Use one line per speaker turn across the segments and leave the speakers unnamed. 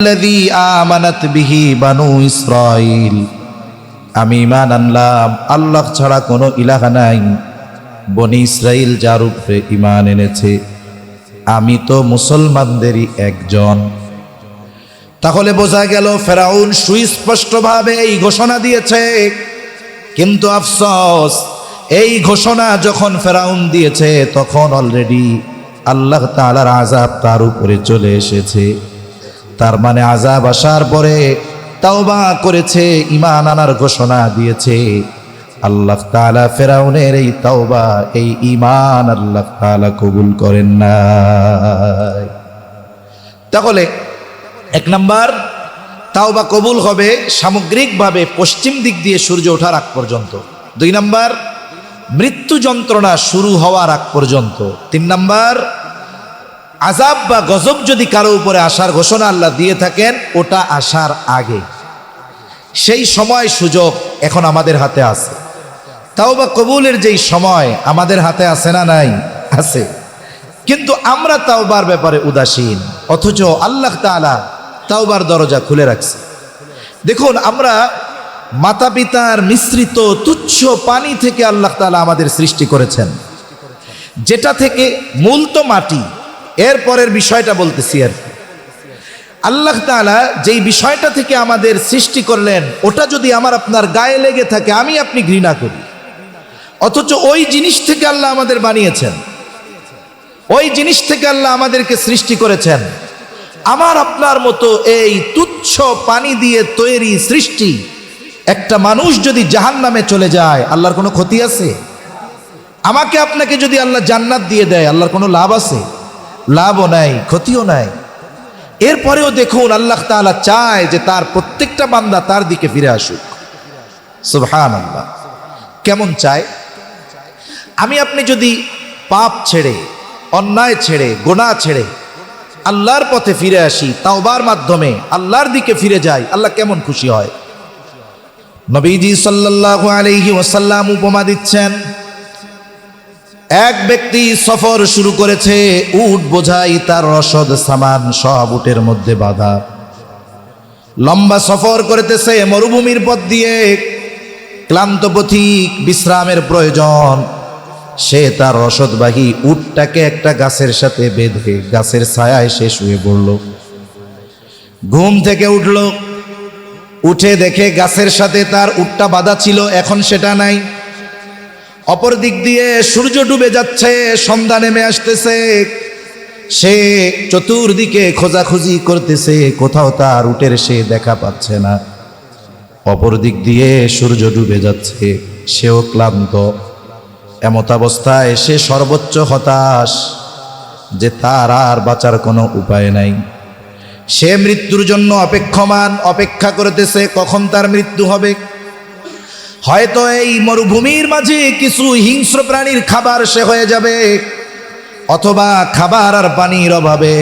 الذي آمنت به بنو إسرائيل আমি ঈমান আনলাম আল্লাহ ছাড়া কোনো ইলাহ নাই। বনি ইসরাইল যার উপরে ঈমান এনেছে আমি তো মুসলমানদেরই একজন। তাহলে বোঝা গেল ফেরাউন সুস্পষ্টভাবে এই ঘোষণা দিয়েছে, কিন্তু আফসোস এই ঘোষণা যখন ফেরাউন দিয়েছে তখন অলরেডি আল্লাহ তাআলার আযাব তার উপরে চলে এসেছে। তার মানে আযাব আসার পরে তাওবা করেছে, ঈমান আনার ঘোষণা দিয়েছে। আল্লাহ তাআলা ফেরাউনের এই তাওবা, এই ঈমান আল্লাহ তাআলা কবুল করেন না। তাহলে এক নাম্বার, তাওবা কবুল হবে সামগ্রিকভাবে পশ্চিম দিক দিয়ে সূর্য ওঠার আগ পর্যন্ত। দুই নাম্বার, মৃত্যু যন্ত্রণা শুরু হওয়ার আগ পর্যন্ত। তিন নাম্বার, আযাব বা গজব যদি কারো উপরে আসার ঘোষণা আল্লাহ দিয়ে থাকেন ওটা আসার আগে, সেই সময় সুযোগ এখন আমাদের হাতে আছে। তাওবা কবুলের যেই সময় আমাদের হাতে আছে না নাই? আছে। কিন্তু আমরা তাওবার ব্যাপারে উদাসীন, অথচ আল্লাহ তাআলা তাওবার দরজা খুলে রাখছে। দেখুন, আমরা মাতা পিতার মিশ্রিত তুচ্ছ পানি থেকে আল্লাহ তাআলা আমাদের সৃষ্টি করেছেন, যেটা থেকে মূল তো মাটি। এরপরের বিষয়টা বলতেছি আর কি। আল্লাহ তাআলা যেই বিষয়টা থেকে আমাদের সৃষ্টি করলেন ওটা যদি আমার আপনার গায়ে লেগে থাকে, আমি আপনি ঘৃণা করি, অথচ ওই জিনিস থেকে আল্লাহ আমাদের বানিয়েছেন, ওই জিনিস থেকে আল্লাহ আমাদেরকে সৃষ্টি করেছেন। আমার আপনার মতো এই তুচ্ছ পানি দিয়ে তৈরি সৃষ্টি একটা মানুষ যদি জাহান্নামে চলে যায়, আল্লাহর কোনো ক্ষতি আছে? আমাকে আপনাকে যদি আল্লাহ জান্নাত দিয়ে দেয়, আল্লাহর কোনো লাভ আছে? লাভও নাই, ক্ষতিও নাই। এরপরেও দেখুন আল্লাহ তাআলা চায় যে তার প্রত্যেকটা বান্দা তার দিকে ফিরে আসুক। সুবহানাল্লাহ, কেমন চায়? আমি আপনি যদি পাপ ছেড়ে, অন্যায় ছেড়ে, গুনাহ ছেড়ে আল্লাহর পথে ফিরে আসি, তাওবার মাধ্যমে আল্লাহর দিকে ফিরে যাই, আল্লাহ কেমন খুশি হয়। নবীজি সাল্লাল্লাহু আলাইহি ওয়াসাল্লাম উপমা দিচ্ছেন, এক ব্যক্তি সফর শুরু করেছে, উট বোঝাই তার রসদ সামান সব উটের মধ্যে বাঁধা। লম্বা সফর করতেছে মরুভূমির পথ দিয়ে, ক্লান্ত পথিক, বিশ্রামের প্রয়োজন। সে তার রসদবাহী উটটাকে একটা গাছের সাথে বেঁধে গাছের ছায়ায় সে শুয়ে পড়ল। ঘুম থেকে উঠল, উঠে দেখে গাছের সাথে তার উটটা বাঁধা ছিল, এখন সেটা নাই। অপর দিক দিয়ে সূর্য ডুবে যাচ্ছে, সন্ধ্যা নেমে আসতেছে। সে চতুর্দিকে খোঁজাখুঁজি করতেছে, কোথাও তার উটের সে দেখা পাচ্ছে না। অপর দিক দিয়ে সূর্য ডুবে যাচ্ছে, সেও ক্লান্ত। এমত অবস্থায় সে সর্বোচ্চ হতাশ যে তার আর বাঁচার কোনো উপায় নাই। সে মৃত্যুর জন্য অপেক্ষমান, অপেক্ষা করতেছে কখন তার মৃত্যু হবে। হয়তো এই মরুভূমির মাঝে কিছু হিংস্র প্রাণীর খাবার সে হয়ে যাবে, অথবা খাবার আর পানির অভাবে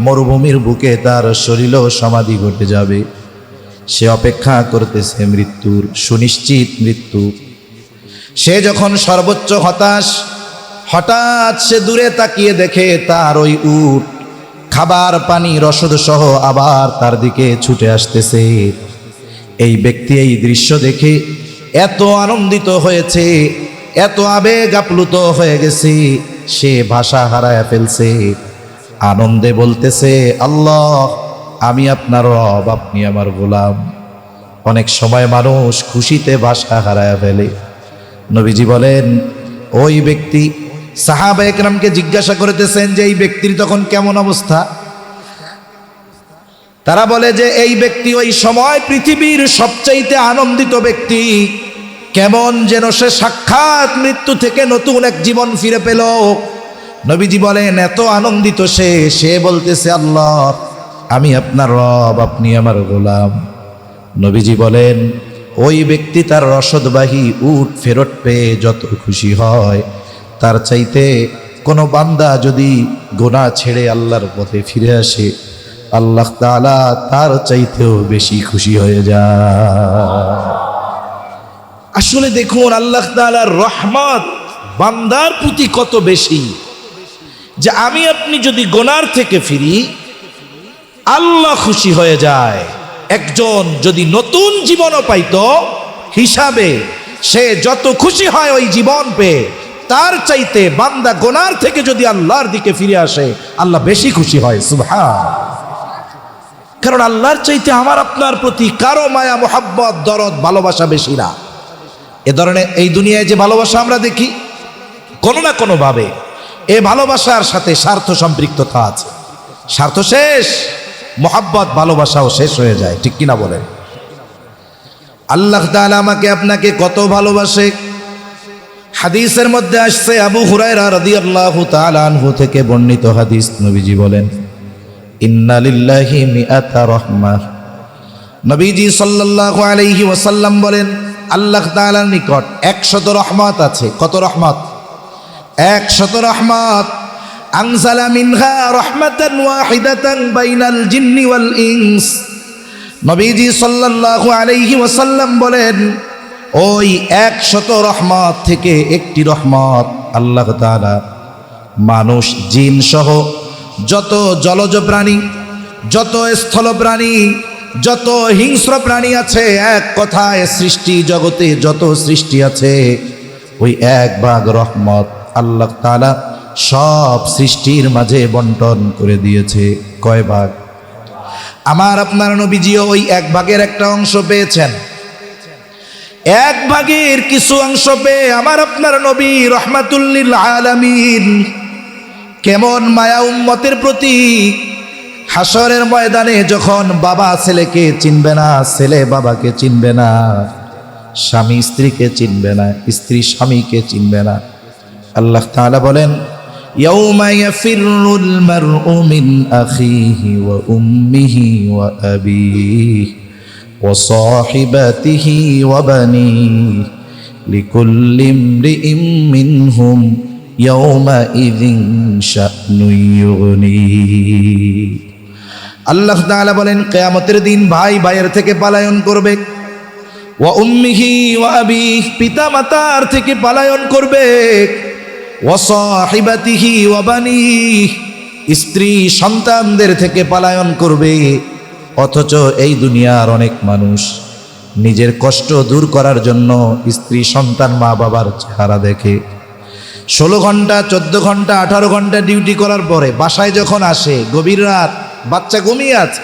মরুভূমির বুকে তার শরীরও সমাধি ঘটে যাবে। সে অপেক্ষা করতেছে মৃত্যুর, সুনিশ্চিত মৃত্যু। সে যখন সর্বোচ্চ হতাশ, হঠাৎ সে দূরে তাকিয়ে দেখে তার ওই উট খাবার পানি রসদ সহ আবার তার দিকে ছুটে আসতেছে। এই ব্যক্তি এই দৃশ্য দেখে এত আনন্দিত হয়েছে, এত আবেগ আপ্লুত হয়ে গেছে, সে ভাষা হারায় ফেলছে। আনন্দে বলতেছে, আল্লাহ আমি আপনার রব, আপনি আমার গোলাম। অনেক সময় মানুষ খুশিতে ভাষা হারায় ফেলে। নবীজি বলেন, ওই ব্যক্তি, সাহাবা একরামকে জিজ্ঞাসা করতেছেন যে এই ব্যক্তির তখন কেমন অবস্থা। তারা বলে যে এই ব্যক্তি ওই সময় পৃথিবীর সবচাইতে আনন্দিত ব্যক্তি, কেমন যেন সে সাক্ষাৎ মৃত্যু থেকে নতুন এক জীবন ফিরে পেল। নবীজি বলেন, এত আনন্দিত সে বলতেছে, আল্লাহ আমি আপনার রব, আপনি আমার গোলাম। নবীজি বলেন, ওই ব্যক্তি তার রসদবাহী উট ফেরত পেয়ে যত খুশি হয়, তার চাইতে কোনো বান্দা যদি গুনাহ ছেড়ে আল্লাহর পথে ফিরে আসে, আল্লাহ তাআলা তার চাইতেও বেশি খুশি হয়ে যায়। আসলে দেখুন আল্লাহ তাআলার রহমত বান্দার প্রতি কত বেশি, যে আমি আপনি যদি গুনার থেকে ফিরি, আল্লাহ খুশি হয়ে যায়। একজন যদি নতুন জীবনও পাইতো হিসাবে সে যত খুশি হয় ওই জীবন পেয়ে, তার চাইতে বান্দা গোনার থেকে যদি আল্লাহর দিকে ফিরে আসে আল্লাহ বেশি খুশি হয়। সুবহান। কারণ আল্লাহর চাইতে আমার আপনার প্রতি কারো মায়া মোহাব্বত দরদ ভালোবাসা বেশি না। এ ধরনের এই দুনিয়ায় যে ভালোবাসা আমরা দেখি, কোনো না কোনো ভাবে এ ভালোবাসার সাথে স্বার্থ সম্পৃক্ততা আছে। স্বার্থ শেষ, মোহাব্বত ভালোবাসাও শেষ হয়ে যায়। ঠিক কিনা বলেন? আল্লাহ তাআলা আমাকে আপনাকে কত ভালোবাসে। হাদিসের মধ্যে আসছে, আবু হুরায়রা রাদিয়াল্লাহু তাআলা আনহু থেকে বর্ণিত হাদিস, নবীজি বলেন, ইন্না লিল্লাহি মিআতা রাহমাহ। নবীজি সাল্লাল্লাহু আলাইহি ওয়াসাল্লাম বলেন, আল্লাহ তাআলার নিকট 100 রহমত আছে। কত রহমত? 100 রহমত। আনজালা মিনহা রাহমাতান ওয়াহিদাতান বাইনাল জিন্নি ওয়াল ইনস। নবীজি সাল্লাল্লাহু আলাইহি ওয়াসাল্লাম বলেন, ওই 100 রহমত থেকে একটি রহমত আল্লাহ তাআলা মানুষ জিন সহ যত জলজ প্রাণী, যত স্থল প্রাণী, যত হিংস্র প্রাণী আছে, এক কথায় সৃষ্টি জগতে যত সৃষ্টি আছে, ওই এক ভাগ রহমত আল্লাহ তাআলা সব সৃষ্টির মাঝে বন্টন করে দিয়েছে। কয় ভাগ? আমার আপনার নবীজিও ওই এক ভাগের একটা অংশ পেয়েছেন। এক ভাগের কিছু অংশ পেয়ে আমার আপনার নবী রহমাতুল লিল আলামিন কেমন মায়া উম্মতের প্রতি। হাসরের ময়দানে যখন বাবা ছেলেকে চিনবে না, ছেলে বাবাকে চিনবে না, স্বামী স্ত্রীকে চিনবে না, স্ত্রী স্বামীকে চিনবে না, আল্লাহ তাআলা বলেন, ইয়াউমা ইয়াফিরুল মারউ মিন আখিহি ওয়া উম্মিহি ওয়া আবিহি ওয়া সাহিবাতিহি ওয়া বানিহি লিকুল্লি ইমরিইম মিনহুম ইয়াউমা ইযিন শা'নুন ইউগনিহি। আল্লাহ তাআলা বলেন, কিয়ামতের দিন ভাই ভাইয়ের থেকে পলায়ন করবে, ওয়া উম্মিহি ওয়া আবিহি, পিতা মাতার থেকে পলায়ন করবে, ওয়া সাহিবাতিহি ওয়া বানিহি, স্ত্রী সন্তানদের থেকে পলায়ন করবে। অথচ এই দুনিয়ার অনেক মানুষ নিজের কষ্ট দূর করার জন্য স্ত্রী সন্তান মা বাবার চেহারা দেখে। 16 ঘন্টা 14 ঘন্টা 18 ঘন্টা ডিউটি করার পরে বাসায় যখন আসে, গভীর রাত, বাচ্চা ঘুমিয়ে আছে,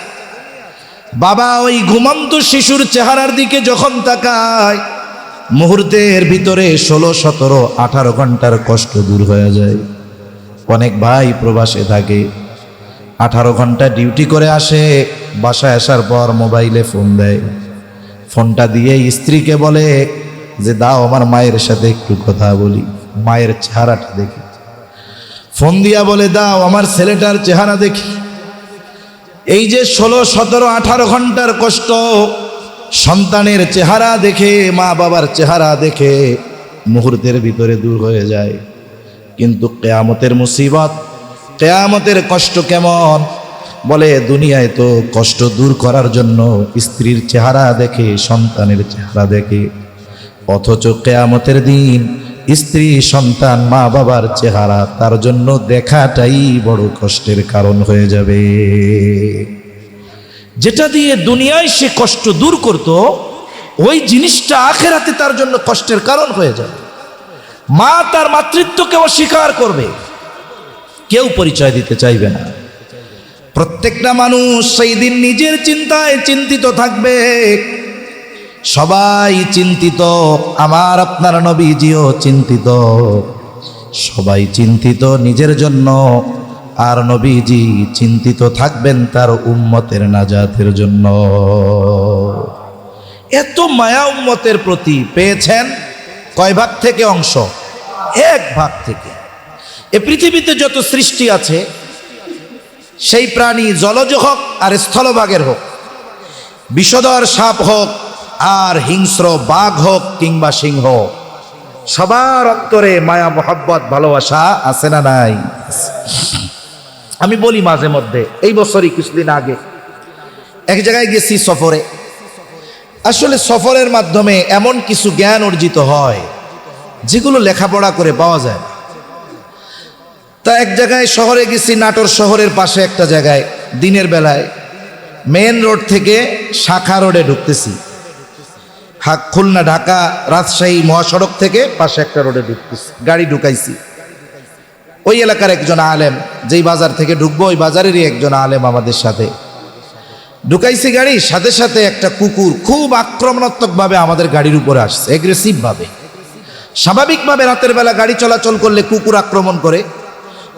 বাবা ওই ঘুমন্ত শিশুর চেহারার দিকে যখন তাকায়, মুহূর্তের ভিতরে 16, 17, 18 ঘন্টার কষ্ট দূর হয়ে যায়। অনেক ভাই প্রবাসে থাকে, 18 ঘন্টা ডিউটি করে আসে, বাসায় আসার পর মোবাইলে ফোন দেয়, ফোনটা দিয়ে স্ত্রীকে বলে যে দাও আমার মায়ের সাথে একটু কথা বলি, মায়ের চেহারাটা দেখি। ফোন দিয়া বলে দাও আমার ছেলেটার চেহারা দেখি। এই যে 16, 17, 18 ঘন্টার কষ্ট সন্তানের চেহারা দেখে, মা বাবার চেহারা দেখে মুহূর্তের ভিতরে দূর হয়ে যায়। কিন্তু কিয়ামতের মুসিবত, কিয়ামতের কষ্ট কেমন? বলে দুনিয়ায় তো কষ্ট দূর করার জন্য স্ত্রীর চেহারা দেখে, সন্তানের চেহারা দেখে, অথচ কিয়ামতের দিন স্ত্রী সন্তান মা বাবার চেহারা তার জন্য দেখাটাই বড় কষ্টের কারণ হয়ে যাবে। যেটা দিয়ে দুনিয়ায় সে কষ্ট দূর করত, ওই জিনিসটা আখিরাতে তার জন্য কষ্টের কারণ হয়ে যাবে। মা তার মাতৃত্বকে অস্বীকার করবে, কেউ পরিচয় দিতে চাইবে না। প্রত্যেকটা মানুষ সেই দিন নিজের চিন্তায় চিন্তিত থাকবে। সবাই চিন্তিত, আমার আপনার নবীজিও চিন্তিত, সবাই চিন্তিত নিজের জন্য, আর নবীজি চিন্তিত থাকবেন তার উম্মতের নাজাতের জন্য। এত মায়া উম্মতের প্রতি পেয়েছেন। কয় ভাগ থেকে অংশ? এক ভাগ থেকে। এ পৃথিবীতে যত সৃষ্টি আছে, সেই প্রাণী জলজ হোক আর স্থলভাগের হোক, বিষধর সাপ হোক আর হিংস্র বাঘ হোক কিংবা সিংহ, সবার অন্তরে মায়া মোহাব্বত ভালোবাসা আছে না নাই? আমি বলি মাঝে মধ্যে, এই বছরই কিছুদিন আগে এক জায়গায় গেছি সফরে। আসলে সফরের মাধ্যমে এমন কিছু জ্ঞান অর্জিত হয় যেগুলো লেখাপড়া করে পাওয়া যায়। তা এক জায়গায় শহরে গেছি, নাটোর শহরের পাশে একটা জায়গায়, দিনের বেলায় মেন রোড থেকে শাখা রোডে ঢুকতেছি, খুলনা ঢাকা রাজশাহী মহাসড়ক থেকে পাশে একটা রোডে ঢুকতেছি, গাড়ি ঢুকাইছি। ওই এলাকার একজন আলেম, যেই বাজার থেকে ঢুকবো ওই বাজারেরই একজন আলেম আমাদের সাথে ঢুকাইছি গাড়ি। সাথে সাথে একটা কুকুর খুব আক্রমণাত্মকভাবে আমাদের গাড়ির উপরে আসছে, এগ্রেসিভভাবে। স্বাভাবিকভাবে রাতের বেলা গাড়ি চলাচল করলে কুকুর আক্রমণ করে,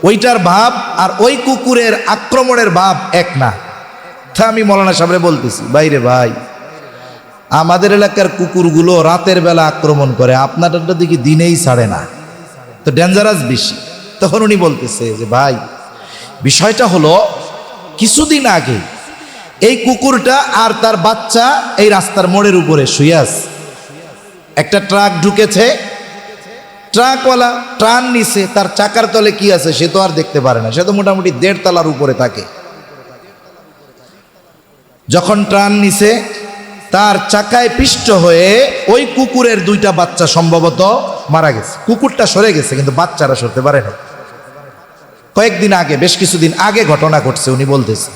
ওইটার ভাব আর ওই কুকুরের আক্রমণের ভাব এক না। তা আমি মৌলানা সাহেবরে বলতেছি, ভাইরে ভাই, আমাদের এলাকার কুকুরগুলো রাতের বেলা আক্রমণ করে, আপনারটা দেখি দিনেই ছাড়ে না, তো ডেঞ্জারাস বেশি। তখন উনি বলতেছে যে ভাই, বিষয়টা হলো কিছুদিন আগে এই কুকুরটা আর তার বাচ্চা এই রাস্তার মোড়ের উপরে শুয়ে আছে। একটা ট্রাক ঢুকেছে, ট্রাকওয়ালা ট্রান নিছে, তার চাকার তলে কি আছে সে তো আর দেখতে পারে না, সে তো মোটামুটি 1.5 তলার উপরে থাকে। যখন ট্রান নিছে, তার চাকায় পিষ্ট হয়ে ওই কুকুরের 2টা বাচ্চা সম্ভবত মারা গেছে। কুকুরটা সরে গেছে কিন্তু বাচ্চারা সরতে পারে না। কয়েকদিন আগে, বেশ কিছুদিন আগে ঘটনা ঘটছে। উনি বলতেছে,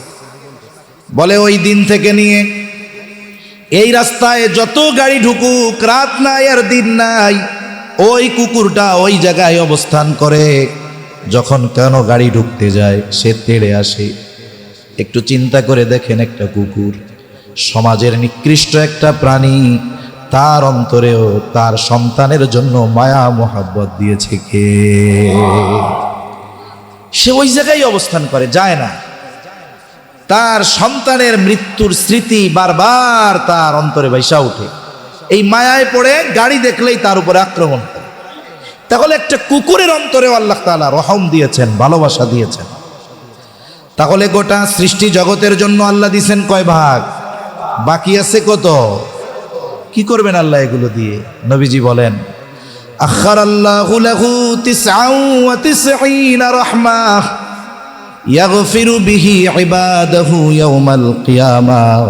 বলে ওই দিন থেকে নিয়ে এই রাস্তায় যত গাড়ি ঢুকুক, রাত নাই আর দিন নাই, ওই কুকুরটা ওই জায়গায় অবস্থান করে। যখন কেন গাড়ি ঢুকতে যায় সে তেড়ে আসে। একটু চিন্তা করে দেখেন, একটা কুকুর সমাজের নিকৃষ্ট একটা প্রাণী, তার অন্তরেও তার সন্তানের জন্য মায়া মোহাব্বত দিয়েছে কে? সে ওই জায়গায় অবস্থান করে, যায় না। তার সন্তানের মৃত্যুর স্মৃতি বারবার তার অন্তরে ভাইসা ওঠে। এই মায়ায় পড়ে গাড়ি দেখলেই তার উপরে আক্রমণ করে। তাহলে একটা কুকুরের অন্তরেও আল্লাহ তাআলা রহম দিয়েছেন, ভালোবাসা দিয়েছেন। তাহলে গোটা সৃষ্টি জগতের জন্য আল্লাহ দিয়েছেন কয় ভাগ? বাকি আছে কত? কি করবেন আল্লাহ এগুলো দিয়ে? নবীজি বলেন, আখারাল্লাহু লাহু 99 রাহমাহ ইয়াগফিরু বিহি ইবাদাহু ইয়াউমাল কিয়ামাহ।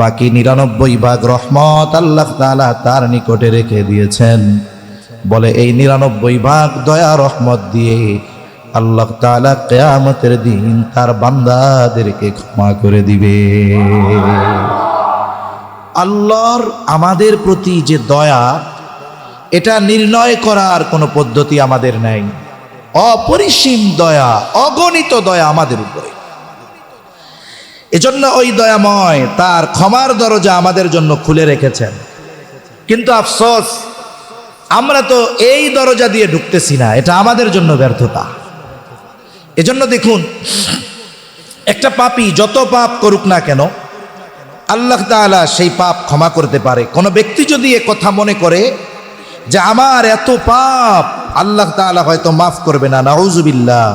বাকি 99 ভাগ রহমত আল্লাহ তাআলা তার নিকটে রেখে দিয়েছেন। বলে এই 99 ভাগ দয়া রহমত দিয়ে আল্লাহ তাআলা কিয়ামতের দিন তার বান্দাদেরকে ক্ষমা করে দিবে। আল্লাহর আমাদের প্রতি যে দয়া, এটা নির্ণয় করার কোনো পদ্ধতি আমাদের নেই। অপরিসীম দয়া, অগণিত দয়া আমাদের উপরে। এজন্য ওই দয়াময় তার ক্ষমার দরজা আমাদের জন্য খুলে রেখেছেন। কিন্তু আফসোস, আমরা তো এই দরজা দিয়ে ঢুকতেছি না, এটা আমাদের জন্য ব্যর্থতা। এজন্য দেখুন, একটা পাপী যত পাপ করুক না কেন, আল্লাহ তাআলা সেই পাপ ক্ষমা করতে পারে। কোনো ব্যক্তি যদি এ কথা মনে করে যে আমার এত পাপ, আল্লাহ তাআলা হয়তো মাফ করবে না, নাউজুবিল্লাহ,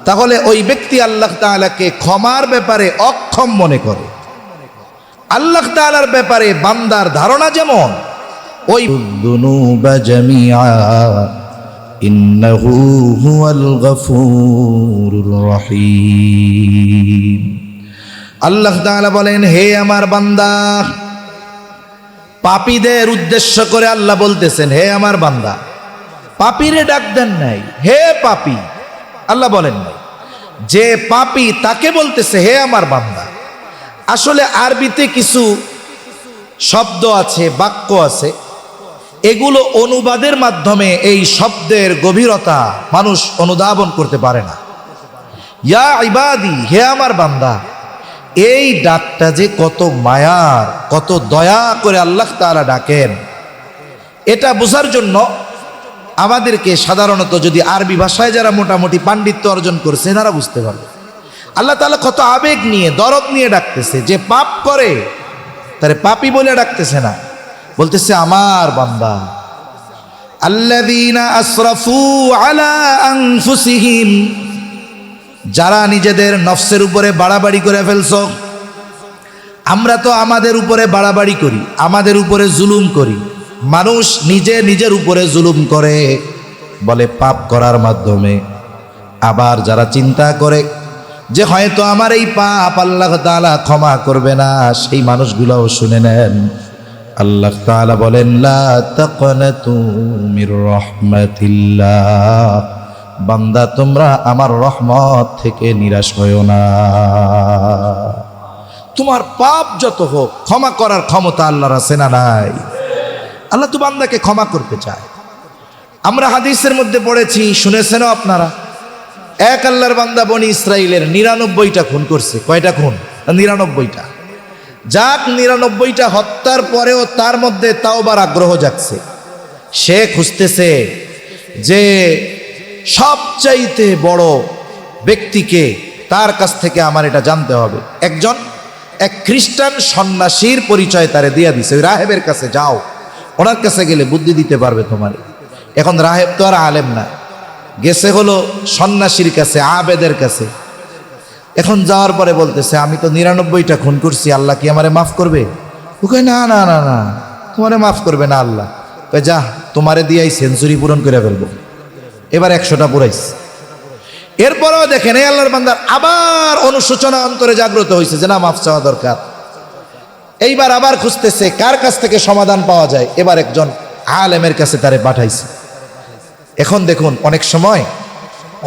তাহলে ওই ব্যক্তি আল্লাহ তাআলাকে ক্ষমার ব্যাপারে অক্ষম মনে করে। আল্লাহ তাআলার ব্যাপারে বান্দার ধারণা যেমন, ওই যুনুবা জামিআ ইন্নাহু হুয়াল গফুরুর রহিম। আল্লাহ তাআলা বলেন, হে আমার বান্দা, পাপীদের উদ্দেশ্য করে আল্লাহ বলতেছেন, হে আমার বান্দা। পাপীরে ডাক দেন নাই হে পাপী, আল্লাহ বলেন নাই। যে পাপী তাকে বলতেছে হে আমার বান্দা। আসলে আরবিতে কিছু শব্দ আছে, বাক্য আছে, এগুলো অনুবাদের মাধ্যমে এই শব্দের গভীরতা মানুষ অনুধাবন করতে পারে না। ইয়া ইবাদি, হে আমার বান্দা, এই ডাকটা যে কত মায়ার, কত দয়া করে আল্লাহ তাআলা ডাকেন, এটা বোঝার জন্য আমাদেরকে সাধারণত যদি আরবি ভাষায় যারা মোটামুটি পাণ্ডিত্য অর্জন করছে তারা বুঝতে পারবে আল্লাহ তাআলা কত আবেগ নিয়ে, দরদ নিয়ে ডাকতেছে। যে পাপ করে তারে পাপী বলে ডাকতেছে না, বলতেছে আমার বান্দা। আল্লাযীনা আসরাফু আলা আনফুসিহিম, যারা নিজেদের নফসের উপরে বাড়াবাড়ি করে ফেলছো। আমরা তো আমাদের উপরে বাড়াবাড়ি করি, আমাদের উপরে জুলুম করি। মানুষ নিজে নিজের উপরে জুলুম করে বলে পাপ করার মাধ্যমে। আবার যারা চিন্তা করে যে হয়তো আমার এই পাপ আল্লাহ তাআলা ক্ষমা করবে না, সেই মানুষগুলোও শুনে নেন। আল্লাহ তাআলা বলেন, লা তাকনাতু মির রাহমাতিল্লাহ, বান্দা তোমরা আমার রহমত থেকে নিরাশ হয়ো না। তোমার পাপ যত হোক ক্ষমা করার ক্ষমতা আল্লাহর আছে না নাই? আল্লাহ তো বান্দাকে ক্ষমা করতে চায়। আমরা হাদিসের মধ্যে পড়েছি, শুনেছেনও আপনারা, এক আল্লাহর বান্দা বনি ইসরাইলের 99টা খুন করছে। কয়টা খুন? 99টা। যাক 99টা হত্যার পরেও তার মধ্যে তাওবার আগ্রহ জাগছে। সে খুঁজতেছে যে সবচাইতে বড় ব্যক্তিকে, তার কাছ থেকে আমার এটা জানতে হবে। এক খ্রিস্টান সন্ন্যাসীর পরিচয় তারে দিয়ে দিছে, ওই রাহেবের কাছে যাও, ওনার কাছে গেলে বুদ্ধি দিতে পারবে তোমার। এখন রাহেব তো আর আলেম না, গেছে হলো সন্ন্যাসীর কাছে, আবেদের কাছে। এখন যাওয়ার পরে বলতেছে, আমি তো 99টা খুন করছি, আল্লাহ কি আমারে মাফ করবে? ও কয়, না না না না, তোমারে মাফ করবে না আল্লাহ। কয়, যা, তোমারে দিয়েই সেঞ্চুরি পূরণ করে ফেলবো। এবার 100টা পুরাইছে। এরপরেও দেখেন এই আল্লাহর বান্দার আবার অনুশোচনা অন্তরে জাগ্রত হয়েছে যে না, মাফ চাওয়া দরকার। এইবার আবার খুঁজতেছে কার কাছ থেকে সমাধান পাওয়া যায়। এবার একজন আলেমের কাছে তারে পাঠাইছে। এখন দেখুন, অনেক সময়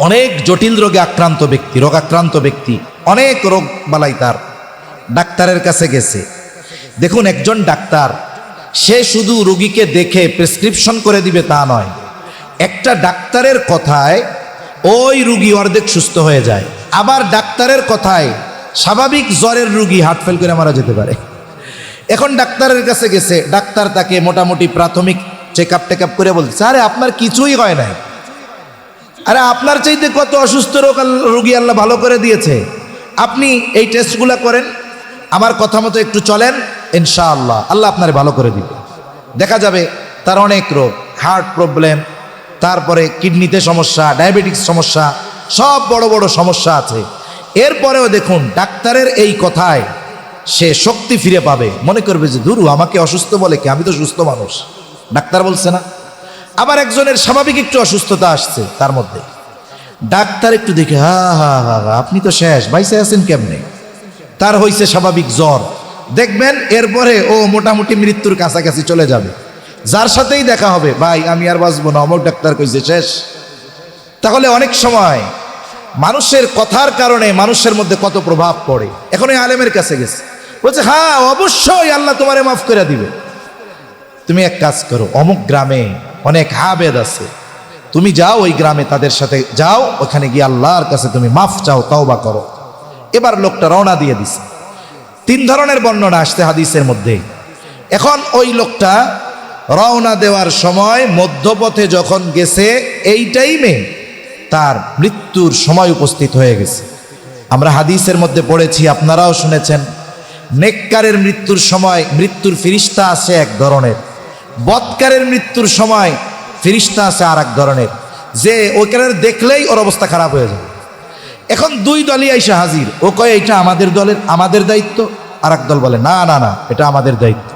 অনেক জটিল রোগাক্রান্ত ব্যক্তি, অনেক রোগ বালাই, তার ডাক্তারের কাছে গেছে। দেখুন, একজন ডাক্তার সে শুধু রোগীকে দেখে প্রেসক্রিপশন করে দিবে তা নয়। একটা ডাক্তারের কথায় ওই রুগী অর্ধেক সুস্থ হয়ে যায়, আবার ডাক্তারের কথায় স্বাভাবিক জ্বরের রুগী হার্ট ফেল করে মারা যেতে পারে। এখন ডাক্তারের কাছে গেছে, ডাক্তার তাকে মোটামুটি প্রাথমিক চেক আপ করে বলছে, আরে আপনার কিছুই হয় নাই, আরে আপনার চাইতে কত অসুস্থ রোগী আল্লাহ ভালো করে দিয়েছে, আপনি এই টেস্টগুলো করেন, আমার কথা মতো একটু চলেন, ইনশাআল্লাহ আল্লাহ আপনার ভালো করে দিবে। দেখা যাবে তার অনেক রোগ, হার্ট প্রবলেম, তারপরে কিডনিতে সমস্যা, ডায়াবেটিস সমস্যা, সব বড় বড় সমস্যা আছে। এরপরেও দেখুন, ডাক্তারের এই কথায় সে শক্তি ফিরে পাবে, মনে করবে যে দুরু আমাকে অসুস্থ বলে কি, আমি তো সুস্থ মানুষ, ডাক্তার বলছে না। আবার একজনের স্বাভাবিক একটু অসুস্থতা আসছে, তার মধ্যে ডাক্তার একটু দেখে, হা হা হা, আপনি তো শেষ, বাইসে আছেন কেমনে? তার হইছে স্বাভাবিক জ্বর, দেখবেন এরপরে ও মোটামুটি মৃত্যুর কাছাকাছি চলে যাবে। যার সাথেই দেখা হবে, ভাই আমি আর বাঁচবো না, অমুক ডাক্তার কইছে শেষ। তাহলে অনেক সময় মানুষের কথার কারণে মানুষের মধ্যে কত প্রভাব পড়ে। এখন এই আলেমের কাছে গেছে, বলছে হ্যাঁ অবশ্যই আল্লাহ তোমারে মাফ করে দিবে। তুমি এক কাজ করো, অমুক গ্রামে অনেক আবেদ আছে, তুমি যাও ওই গ্রামে, তাদের সাথে যাও, ওখানে গিয়ে আল্লাহর কাছে তুমি মাফ চাও, তওবা করো। এবার লোকটা রওনা দিয়ে দিছে। 3 ধরনের বর্ণনা আসছে হাদিসের মধ্যে। এখন ওই লোকটা রওনা দেওয়ার সময় মধ্যপথে যখন গেছে, এই টাইমে তার মৃত্যুর সময় উপস্থিত হয়ে গেছে। আমরা হাদিসের মধ্যে পড়েছি, আপনারাও শুনেছেন, নেককারের মৃত্যুর সময় মৃত্যুর ফিরিস্তা আছে এক ধরনের, বদকারের মৃত্যুর সময় ফিরিস্তা আছে আর এক ধরনের, যে ওইখানে দেখলেই ওর অবস্থা খারাপ হয়ে যাবে। এখন 2 দলই আইসা হাজির। ও কয় এটা আমাদের দায়িত্ব, আর এক দল বলে না না না, এটা আমাদের দায়িত্ব।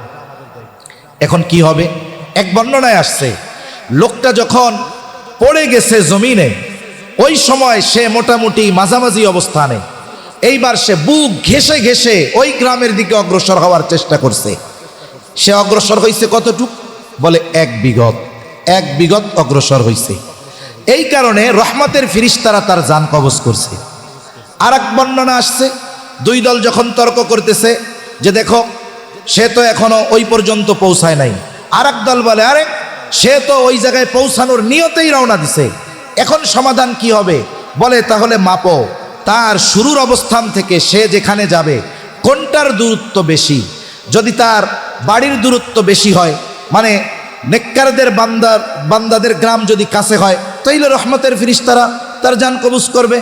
এখন কি হবে? এক বর্ণনায় আসছে, লোকটা যখন পড়ে গেছে জমিনে, ওই সময় সে মোটামুটি মাঝামাঝি অবস্থানে, এইবার সে বুক ঘেঁষে ঘেঁষে ওই গ্রামের দিকে অগ্রসর হওয়ার চেষ্টা করছে। সে অগ্রসর হয়েছে কতটুক? বলে 1 বিঘত অগ্রসর হয়েছে। এই কারণে রহমতের ফিরিস্তারা তার জান কবজ করছে। আর এক বর্ণনা আসছে, 2 দল যখন তর্ক করতেছে যে দেখো সে তো এখনো ওই পর্যন্ত পৌঁছায় নাই, আর এক দল বলে আরে সে তো ওই জায়গায় পৌঁছানোর নিয়তেই রওনা দিছে, এখন সমাধান কি হবে? বলে তাহলে মাপো তার শুরুর অবস্থান থেকে সে যেখানে যাবে কোনটার দূরত্ব বেশি। যদি তার বাড়ির দূরত্ব বেশি হয়, মানে নেককারদের বান্দাদের গ্রাম যদি কাছে হয়, তাইলে রহমতের ফিরিস্তারা তার জান কবজ করবে।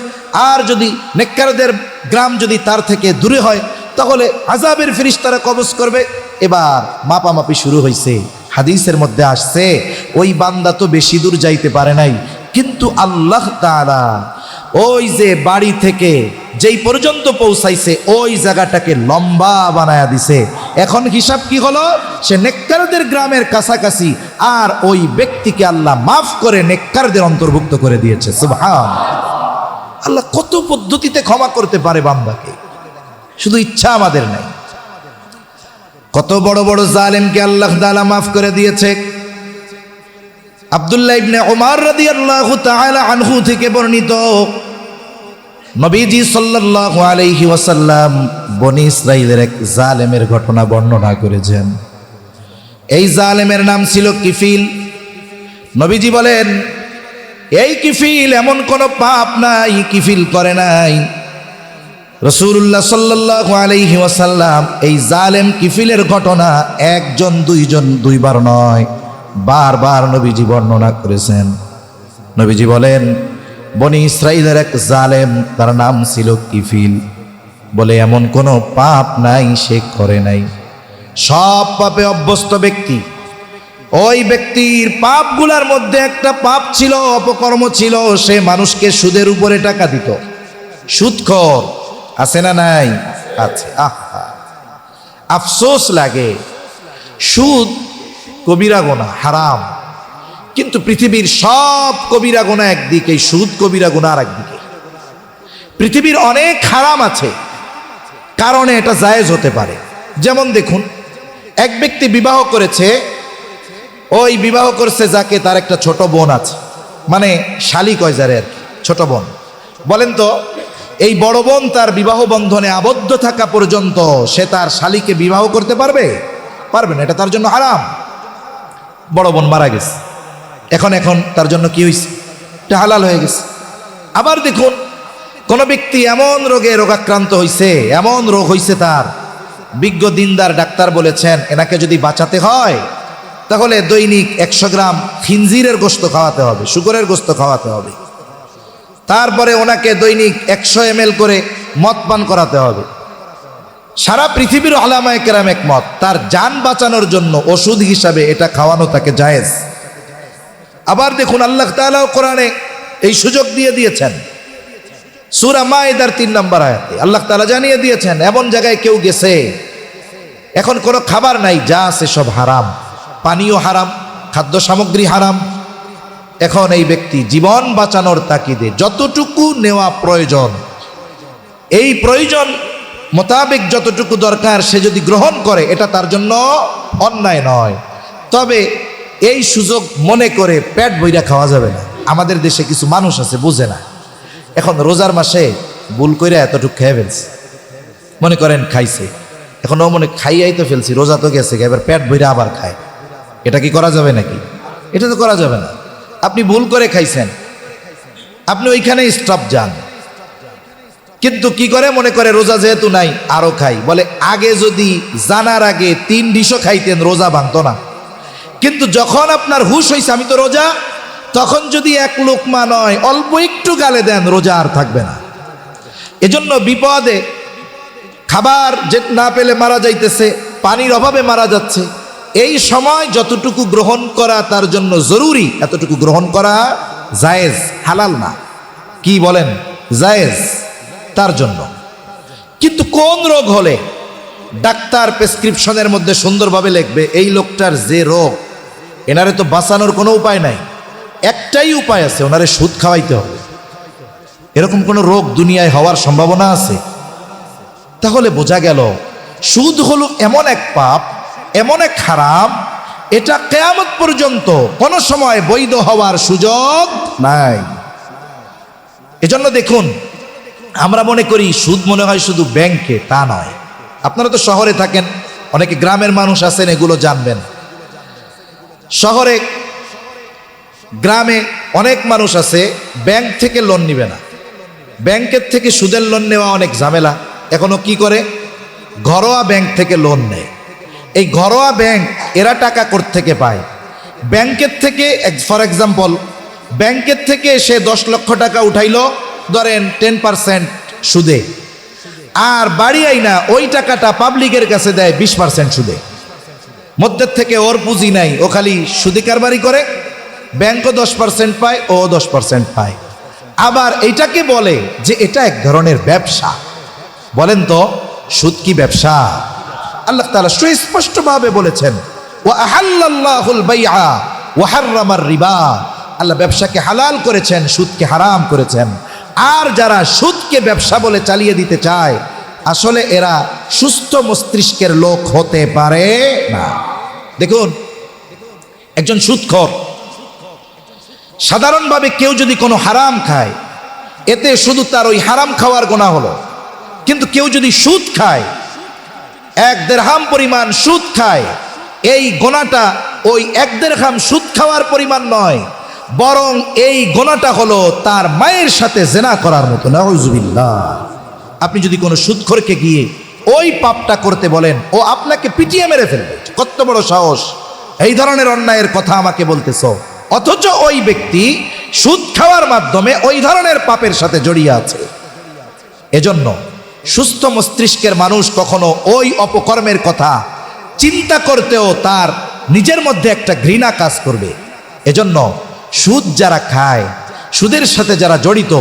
আর যদি নেককারদের গ্রাম যদি তার থেকে দূরে হয়, তাহলে আযাবের ফিরিস্তারা কবজ করবে। এবার মাপামাপি শুরু হয়েছে। হাদিসের মধ্যে আসছে, ওই বান্দা তো বেশি দূর যাইতে পারে নাই, কিন্তু আল্লাহ তাআলা ওই যে বাড়ি থেকে যেই পর্যন্ত পৌঁছাইছে ওই জায়গাটাকে লম্বা বানায়া দিছে। এখন হিসাব কি হলো? সে নেককারদের গ্রামের কাছাকাছি, আর ওই ব্যক্তিকে আল্লাহ মাফ করে নেককারদের অন্তর্ভুক্ত করে দিয়েছে। সুবহান আল্লাহ, কত পদ্ধতিতে ক্ষমা করতে পারে বান্দাকে, শুধু ইচ্ছা আমাদের নাই। কত বড় বড় জালেমকে আল্লাহ তাআলা মাফ করে দিয়েছে। আব্দুল্লাহ ইবনে উমর রাদিয়াল্লাহু তাআলা আনহু থেকে বর্ণিত, নবীজি সাল্লাল্লাহু আলাইহি ওয়াসাল্লাম বনি ইসরাইলের এক জালেমের ঘটনা বর্ণনা করেছেন। এই জালেমের নাম ছিল কিফিল। নবীজি বলেন, এই কিফিল এমন কোনো পাপ নাই কিফিল করে নাই। রাসূলুল্লাহ সাল্লাল্লাহু আলাইহি ওয়াসাল্লাম এই জালেম কিফিলের ঘটনা একজন দুইজন দুইবার নয়, বারবার নবীজি বর্ণনা করেছেন। নবীজি বলেন, বনি ইসরাইলের এক জালেম, তার নাম ছিল কিফিল, বলে এমন কোনো পাপ নাই সে করে নাই। সব পাপে অভ্যস্ত ব্যক্তি। ওই ব্যক্তির পাপগুলার মধ্যে একটা পাপ ছিল, অপকর্ম ছিল, সে মানুষকে সুদের উপরে টাকা দিত। সুদখোর আছে না নাই? আছে। আহা, আফসোস লাগে। সুদ কবিরা গুনাহ, হারাম। কিন্তু পৃথিবীর সব কবিরা গুনাহ একদিকে, সুদ কবিরা গুনাহ আর একদিকে। পৃথিবীর অনেক হারাম আছে, কারণে এটা জায়েজ হতে পারে। যেমন দেখুন, এক ব্যক্তি বিবাহ করেছে, ওই বিবাহ করছে যাকে, তার একটা ছোট বোন আছে, মানে শালি কয় যারে আর কি, ছোট বোন। বলেন তো, এই বড় বোন তার বিবাহ বন্ধনে আবদ্ধ থাকা পর্যন্ত সে তার শালিকে বিবাহ করতে পারবে? পারবে না, এটা তার জন্য হারাম। বড় বোন মারা গেছে, এখন তার জন্য কি হয়েছে? এটা হালাল হয়ে গেছে। আবার দেখুন, কোন ব্যক্তি এমন রোগে রোগাক্রান্ত হয়েছে, এমন রোগ হয়েছে তার, বিজ্ঞ দিনদার ডাক্তার বলেছেন এনাকে যদি বাঁচাতে হয় তাহলে দৈনিক 100 গ্রাম খিনজিরের গোশত খাওয়াতে হবে, শুকরের গোশত খাওয়াতে হবে। তারপরে ওনাকে দৈনিক 100 ml করে মদ পান করাতে হবে। সারা পৃথিবীর উলামায়ে কেরাম একমত, তার জান বাঁচানোর জন্য ওষুধ হিসাবে এটা খাওয়ানো তাকে জায়েজ। আবার দেখুন, আল্লাহ তাআলা কোরআনে এই সুযোগ দিয়ে দিয়েছেন। সূরা মাইদার 3 নম্বর আয়াতে আল্লাহ তাআলা জানিয়ে দিয়েছেন, এমন জায়গায় কেউ গেছে, এখন কোনো খাবার নাই, যা আছে সব হারাম, পানীয় হারাম, খাদ্য সামগ্রী হারাম। এখন এই ব্যক্তি জীবন বাঁচানোর তাগিদে যতটুকু নেওয়া প্রয়োজন, এই প্রয়োজন মোতাবেক যতটুকু দরকার সে যদি গ্রহণ করে, এটা তার জন্য অন্যায় নয়। তবে এই সুযোগ মনে করে পেট ভইরা খাওয়া যাবে না। আমাদের দেশে কিছু মানুষ আছে বুঝে না, এখন রোজার মাসে ভুল কইরা এতটুকু খেয়ে ফেলছে, মনে করেন খাইছে, এখন ও মনে খাইয়াই তো ফেলছি, রোজা তো গেছে, এবার পেট ভইরা আবার খায়। এটা কি করা যাবে নাকি? এটা তো করা যাবে না। আপনি ভুল করে খাইছেন, আপনি ওইখানে স্টপ যান, কিন্তু কি করে মনে করে রোজা যেহেতু নাই আরো খাই। বলে আগে যদি জানার আগে 3 ডিশও খাইতেন রোজা ভাঙতো না, কিন্তু যখন আপনার হুশ হয়েছে আমি তো রোজা, তখন যদি 1 লোকমা নয় অল্প একটু গালে দেন, রোজা আর থাকবে না। এজন্য বিপদে খাবার যে না পেলে মারা যাইতেছে, পানির অভাবে মারা যাচ্ছে, এই সময় যতটুকু গ্রহণ করা তার জন্য জরুরি, এতটুকু গ্রহণ করা জায়েজ, হালাল না। কি বলেন? জায়েজ তার জন্য। কিন্তু কোন রোগ হলে ডাক্তার প্রেসক্রিপশনের মধ্যে সুন্দরভাবে লিখবে এই লোকটার যে রোগ, এনারে তো বাঁচানোর কোনো উপায় নাই, একটাই উপায় আছে, ওনারে সুদ খাওয়াইতে হবে, এরকম কোনো রোগ দুনিয়ায় হওয়ার সম্ভাবনা আছে? তাহলে বোঝা গেল সুদ হলো এমন এক পাপ, এমন এক হারাম, এটা কিয়ামত পর্যন্ত কোনো সময় বৈধ হওয়ার সুযোগ নাই। এজন্য দেখুন, আমরা মনে করি সুদ মনে হয় শুধু ব্যাংকে, তা নয়। আপনারা তো শহরে থাকেন, অনেকে গ্রামের মানুষ আছেন, এগুলো জানবেন। শহরে গ্রামে অনেক মানুষ আছে ব্যাংক থেকে লোন নিবে না, ব্যাংকের থেকে সুদের লোন নেওয়া অনেক ঝামেলা। এখনো কি করে? ঘরোয়া ব্যাংক থেকে লোন নেয়। এই ঘরোয়া ব্যাংক এরা টাকা কোত্থেকে পায়? ব্যাংকের থেকে, ফর এক্সাম্পল, ব্যাংকের থেকে সে 10 লক্ষ টাকা উঠাইলো, ধরেন 10% সুদে, আর বাড়ি আইনা ওই টাকাটা পাবলিকের কাছে দেয় 20% সুদে। মধ্যে থেকে ওর পুঁজি নাই, ও খালি সুদে কারবারি করে, ব্যাংকও 10% পায়, ও 10% পায়। আবার এইটাকে বলে যে এটা এক ধরনের ব্যবসা। বলেন তো, সুদ কি ব্যবসা? আল্লাহ তাআলা সুস্পষ্টভাবে বলেছেন, ওয়া আহাল্লাল্লাহুল বাইআ ওয়া হাররামার রিবা। আল্লাহ ব্যবসাকে হালাল করেছেন, সুদকে হারাম করেছেন। আর যারা সুদকে ব্যবসা বলে চালিয়ে দিতে চায়, আসলে এরা সুস্থ মস্তিষ্কের লোক হতে পারে না। দেখুন, একজন সুদখোর, সাধারণভাবে কেউ যদি কোনো হারাম খায়, এতে শুধু তার ওই হারাম খাওয়ার গুনাহ হলো। কিন্তু কেউ যদি সুদ খায়, 1 দিরহাম পরিমাণ সুদ খায়, এই গুনাহটা ওই 1 দিরহাম সুদ খাওয়ার পরিমাণ নয়, বরং এই গুনাহটা হলো তার মায়ের সাথে জিনা করার মতো। নাউজুবিল্লাহ। আপনি যদি কোনো সুদখোরকে গিয়ে ওই পাপটা করতে বলেন, ও আপনাকে পিটিয়ে মেরে ফেলবে। কত বড় সাহস, এই ধরনের অন্যায়ের কথা আমাকে বলতেছ, অথচ ওই ব্যক্তি সুদ খাওয়ার মাধ্যমে ওই ধরনের পাপের সাথে জড়িয়ে আছে। এজন্য সুস্থ মস্তিষ্কের মানুষ কখনো ওই অপকর্মের কথা চিন্তা করতেও তার নিজের মধ্যে একটা ঘৃণা কাজ করবে। এজন্য সুদ যারা খায়, সুদের সাথে যারা জড়িত,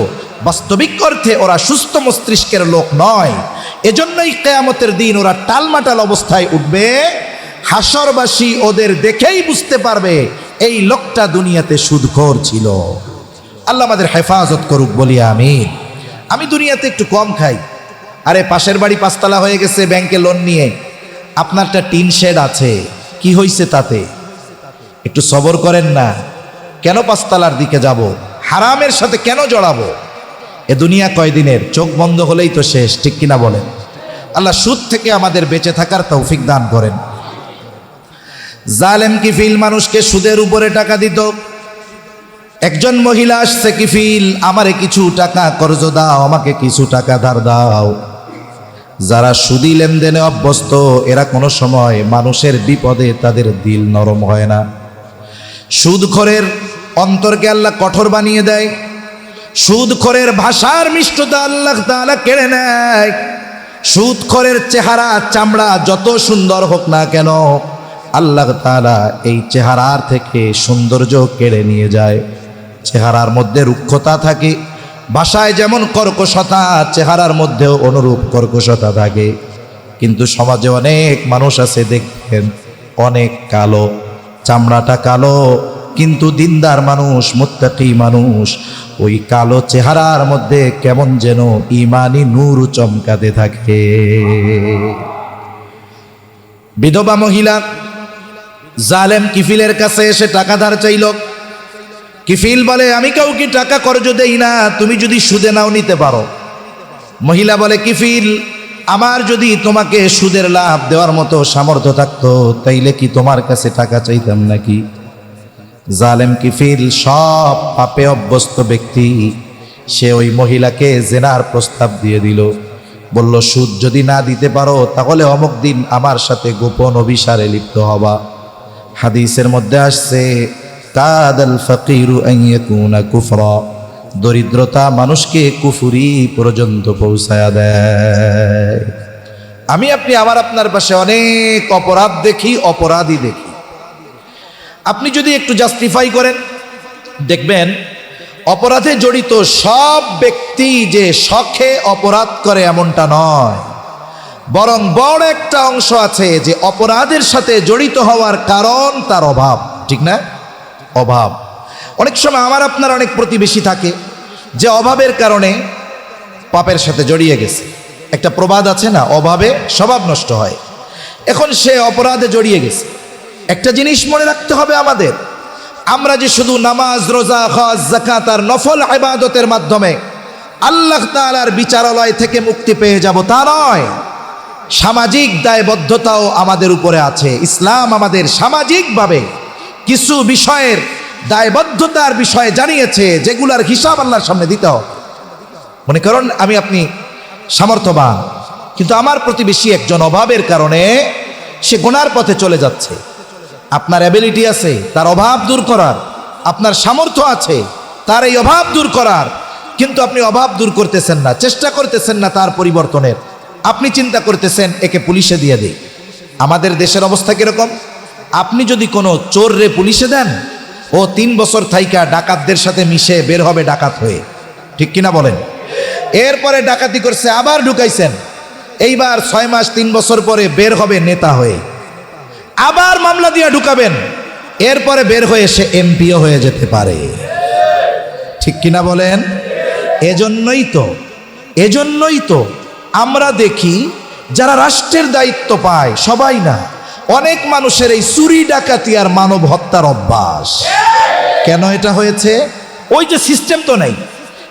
বাস্তবিক অর্থে ওরা সুস্থ মস্তিষ্কের লোক নয়। এজন্যই কিয়ামতের দিন ওরা টালমাটাল অবস্থায় উঠবে। হাসরবাসী ওদের দেখেই বুঝতে পারবে এই লোকটা দুনিয়াতে সুদখোর ছিল। আল্লাহ আমাদের হেফাজত করুক, বলি আমিন। আমি দুনিয়াতে একটু কম খাই। আরে পাশের বাড়ি 5 তলা হয়ে গেছে ব্যাংকে লোন নিয়ে, আপনারটা টিন শেড আছে, কি হয়েছে তাতে? একটু সবর করেন না। কেন 5 তলার দিকে যাব? হারামের সাথে কেন জড়াবো? এ দুনিয়া কয়দিনের, চোখ বন্ধ হলেই তো শেষ, ঠিক কিনা বলেন? আল্লাহ সুদ থেকে আমাদের বেঁচে থাকার তৌফিক দান করেন। জালেম কিফিল মানুষকে সুদের উপরে টাকা দিত। একজন মহিলা আসছে, কিফিল আমারে কিছু টাকা কর্জ দাও, আমাকে কিছু টাকা ধার দাও। যারা সুদি লেনদেনে অভ্যস্ত, এরা কোনো সময় মানুষের বিপদে তাদের দিল নরম হয় না। সুদখোরের অন্তরকে আল্লাহ কঠোর বানিয়ে দেয়। সুদখোরের ভাষার মিষ্টতা আল্লাহ তাআলা কেড়ে নেয়। সুদখোরের চেহারা চামড়া যত সুন্দর হোক না কেন, আল্লাহ তাআলা এই চেহারার থেকে সৌন্দর্য কেড়ে নিয়ে যায়। চেহারার মধ্যে রুক্ষতা থাকে, ভাষায় যেমন কর্কশতা, চেহারার মধ্যেও অনুরূপ কর্কশতা থাকে। কিন্তু সমাজে অনেক মানুষ আছে, দেখবেন অনেক কালো, চামড়াটা কালো, কিন্তু দিনদার মানুষ, মুত্তাকি মানুষ, ওই কালো চেহারার মধ্যে কেমন যেন ঈমানি নূর চমকাতে থাকে। বিধবা মহিলা জালেম কিফিলের কাছে এসে টাকা ধার চাইল। কিফিল বলে, আমি কাউকে টাকা কর্জ দেই না, তুমি যদি সুদে নাও নিতে পারো। মহিলা বলে, কিফিল আমার যদি তোমাকে সুদের লাভ দেওয়ার মতো সামর্থ্য থাকতো, তাইলে কি তোমার কাছে টাকা চাইতাম নাকি? জালেম কিফিল সব পাপে অভ্যস্ত ব্যক্তি, সে ওই মহিলাকে জেনার প্রস্তাব দিয়ে দিল। বলল, সুদ যদি না দিতে পারো তাহলে অমুক দিন আমার সাথে গোপন অভিসারে লিপ্ত হবা। হাদিসের মধ্যে আসছে, কাদাল ফাকিরু আন ইয়াকুনা কুফরা, দরিদ্রতা মানুষকে কুফরি পর্যন্ত পৌঁছায়া দেয়। আমি আপনি আমার আপনার পাশে অনেক অপরাধ দেখি, অপরাধী দেখি। আপনি যদি একটু জাস্টিফাই করেন, দেখবেন অপরাধে জড়িত সব ব্যক্তি যে শখে অপরাধ করে এমনটা নয়, বরং বড় একটা অংশ আছে যে অপরাধের সাথে জড়িত হওয়ার কারণ তার অভাব, ঠিক না? অভাব। অনেক সময় আমার আপনার অনেক প্রতিবেশী থাকে যে অভাবের কারণে পাপের সাথে জড়িয়ে গেছে। একটা প্রবাদ আছে না, অভাবে স্বভাব নষ্ট হয়। এখন সে অপরাধে জড়িয়ে গেছে। একটা জিনিস মনে রাখতে হবে আমাদের, আমরা যে শুধু নামাজ, রোজা, হজ, যাকাত আর নফল ইবাদতের মাধ্যমে আল্লাহ তাআলার বিচারালয় থেকে মুক্তি পেয়ে যাব তা নয়। সামাজিক দায়বদ্ধতাও আমাদের উপরে আছে। ইসলাম আমাদের সামাজিকভাবে কিছু বিষয়ের দায়বদ্ধতার বিষয়ে জানিয়েছে, যেগুলার হিসাব আল্লাহর সামনে দিতে হবে। মনে করুন আমি আপনি সামর্থ্যবান, কিন্তু আমার প্রতিবেশী একজন অভাবের কারণে সে গুনার পথে চলে যাচ্ছে। আপনার অ্যাবিলিটি আছে তার অভাব দূর করার, আপনার সামর্থ্য আছে তার এই অভাব দূর করার, কিন্তু আপনি অভাব দূর করতেছেন না, চেষ্টা করতেছেন না তার পরিবর্তনের। আপনি চিন্তা করতেছেন একে পুলিশে দিয়ে দিই। আমাদের দেশের অবস্থা কিরকম? আপনি যদি কোনো চোররে পুলিশে দেন, ও 3 বছর থাইকা ডাকাতদের সাথে মিশে বের হবে ডাকাত হয়ে, ঠিক কিনা বলেন? এরপরে ডাকাতি করছে, আবার ঢুকাইছেন, এইবার 6 মাস 3 বছর পরে বের হবে নেতা হয়ে, আবার মামলা দিয়ে ঢুকাবেন, এরপরে বের হয়ে সে এমপিও হয়ে যেতে পারে, ঠিক কিনা বলেন? এজন্যই তো আমরা দেখি যারা রাষ্ট্রের দায়িত্ব পায়, সবাই না, অনেক মানুষের এই চুরি ডাকাতি আর মানব হত্যার অভ্যাস। কেন এটা হয়েছে? ওই যে সিস্টেম তো নেই।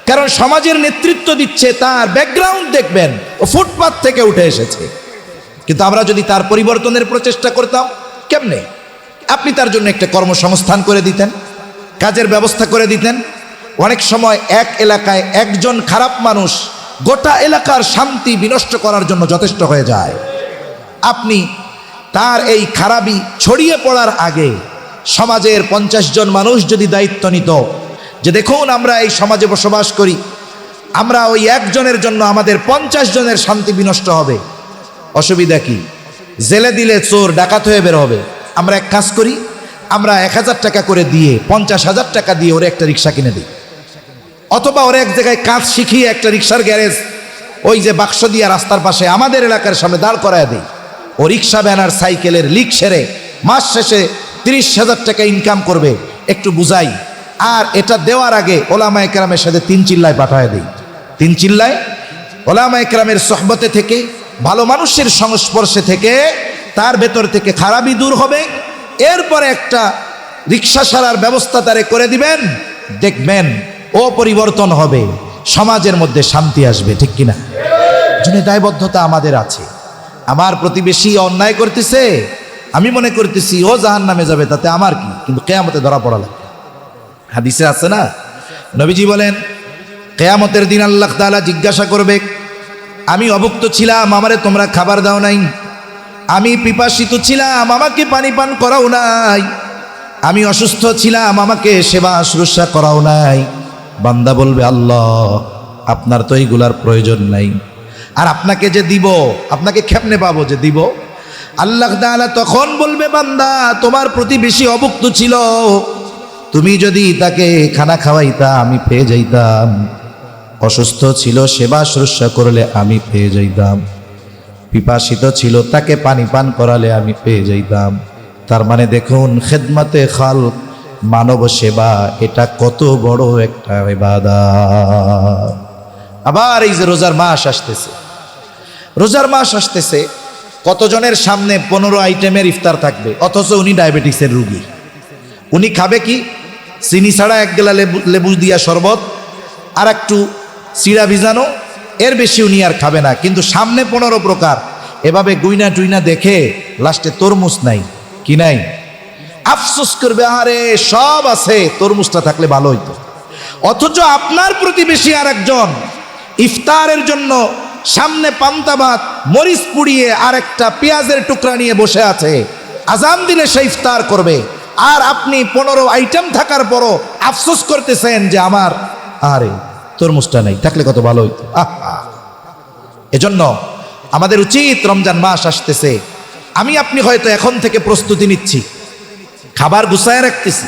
কারণ সমাজের নেতৃত্ব দিচ্ছে, তার ব্যাকগ্রাউন্ড দেখবেন ও ফুটপাত থেকে উঠে এসেছে। কিন্তু আমরা যদি তার পরিবর্তনের প্রচেষ্টা করতাম, কেমনে? আপনি তার জন্য একটা কর্মসংস্থান করে দিতেন, কাজের ব্যবস্থা করে দিতেন। অনেক সময় এক এলাকায় একজন খারাপ মানুষ গোটা এলাকার শান্তি বিনষ্ট করার জন্য যথেষ্ট হয়ে যায়। আপনি তার এই খারাপি ছড়িয়ে পড়ার আগে সমাজের 50 জন মানুষ যদি দায়িত্ব নিত যে দেখুন আমরা এই সমাজে বসবাস করি, আমরা ওই একজনের জন্য আমাদের 50 জনের শান্তি বিনষ্ট হবে, অসুবিধা কি? জেলে দিলে চোর ডাকাত হয়ে বের হবে। আমরা এক কাজ করি, আমরা 1000 টাকা করে দিয়ে 50,000 টাকা দিয়ে ওরে একটা রিক্সা কিনে দিই, অথবা ওরে এক জায়গায় কাজ শিখিয়ে একটা রিক্সার গ্যারেজ ওই যে বাক্স দিয়া রাস্তার পাশে আমাদের এলাকার সামনে দাঁড় করায় দিই। ও রিক্সা ব্যানার সাইকেলের লিক সেরে মাস শেষে 30,000 টাকা ইনকাম করবে, একটু বুঝাই। আর এটা দেওয়ার আগে ওলামায়ে কেরামের সাথে 3 চিল্লায় পাঠায় দিই। 3 চিল্লায় ওলামায়ে কেরামের সোহবতে থেকে, ভালো মানুষের সংস্পর্শে থেকে তার ভেতর থেকে খারাপি দূর হবে। এরপরে একটা রিক্সা সারার ব্যবস্থা তারে করে দিবেন, দেখবেন ও পরিবর্তন হবে, সমাজের মধ্যে শান্তি আসবে। ঠিক কিনা? জন্য দায়বদ্ধতা আমাদের আছে। আমার প্রতিবেশী অন্যায় করতেছে, আমি মনে করতেছি ও জাহান্নামে যাবে, তাতে আমার কি? কিন্তু কিয়ামতে ধরা পড়া লাগবে। হাদিসে আছে না, নবীজি বলেন কিয়ামতের দিন আল্লাহ তাআলা জিজ্ঞাসা করবে, আমি অভুক্ত ছিলাম, আমারে তোমরা খাবার দাও নাই। আমি পিপাসিত ছিলাম, আমাকে পানি পান করাও নাই। আমি অসুস্থ ছিলাম, আমাকে সেবা শুশ্রূষা করাও নাই। বান্দা বলবে, আল্লাহ আপনার তো এইগুলার প্রয়োজন নাই, আর আপনাকে যে দিব, আপনাকে কেমনে পাবো যে দিব? আল্লাহ তাআলা তখন বলবে, বান্দা তোমার প্রতিবেশী অভুক্ত ছিল, তুমি যদি তাকে খানা খাওয়াইতা আমি পেয়ে যাইতাম, অসুস্থ ছিল সেবা শুশ্রূষা করলে আমি পেয়ে যাইতাম, পিপাসিত ছিল তাকে পানি পান করালে আমি পেয়ে যাইতাম। তার মানে দেখুন, খেদমতে খালক, মানব সেবা, এটা কত বড় একটা ইবাদত। আবার এই যে রোজার মাস আসতেছে, রোজার মাস আসতেছে, কতজনের সামনে 15 আইটেমের ইফতার থাকবে, অথচ উনি ডায়াবেটিসের রুগী। উনি খাবে কি? চিনি ছাড়া 1 গেলা লেবু দিয়া শরবত আর একটু চিড়া ভিজানো, এর বেশি উনি আর খাবে না। কিন্তু সামনে 15 প্রকার, এভাবে গুইনা টুইনা দেখে লাস্টে তরমুজ নাই, কি নাই? আফসোস করবে, আরে সব আছে, তরমুজটা থাকলে ভালো হইতো। অথচ আপনার প্রতিবেশী আর একজন ইফতারের জন্য সামনে পান্তা ভাত, মরিচ পুড়িয়ে আর একটা পেঁয়াজের টুকরা নিয়ে বসে আছে, আজান দিলে সে ইফতার করবে, আর আপনি 15 আইটেম থাকার পরও আফসোস করতেছেন যে আমার আরে তরমুজটা নেই, থাকলে কত ভালো হইতো। এজন্য আমাদের উচিত, রমজান মাস আসতেছে, আমি আপনি হয়তো এখন থেকে প্রস্তুতি নিচ্ছি, খাবার গুছায় রাখতেছি,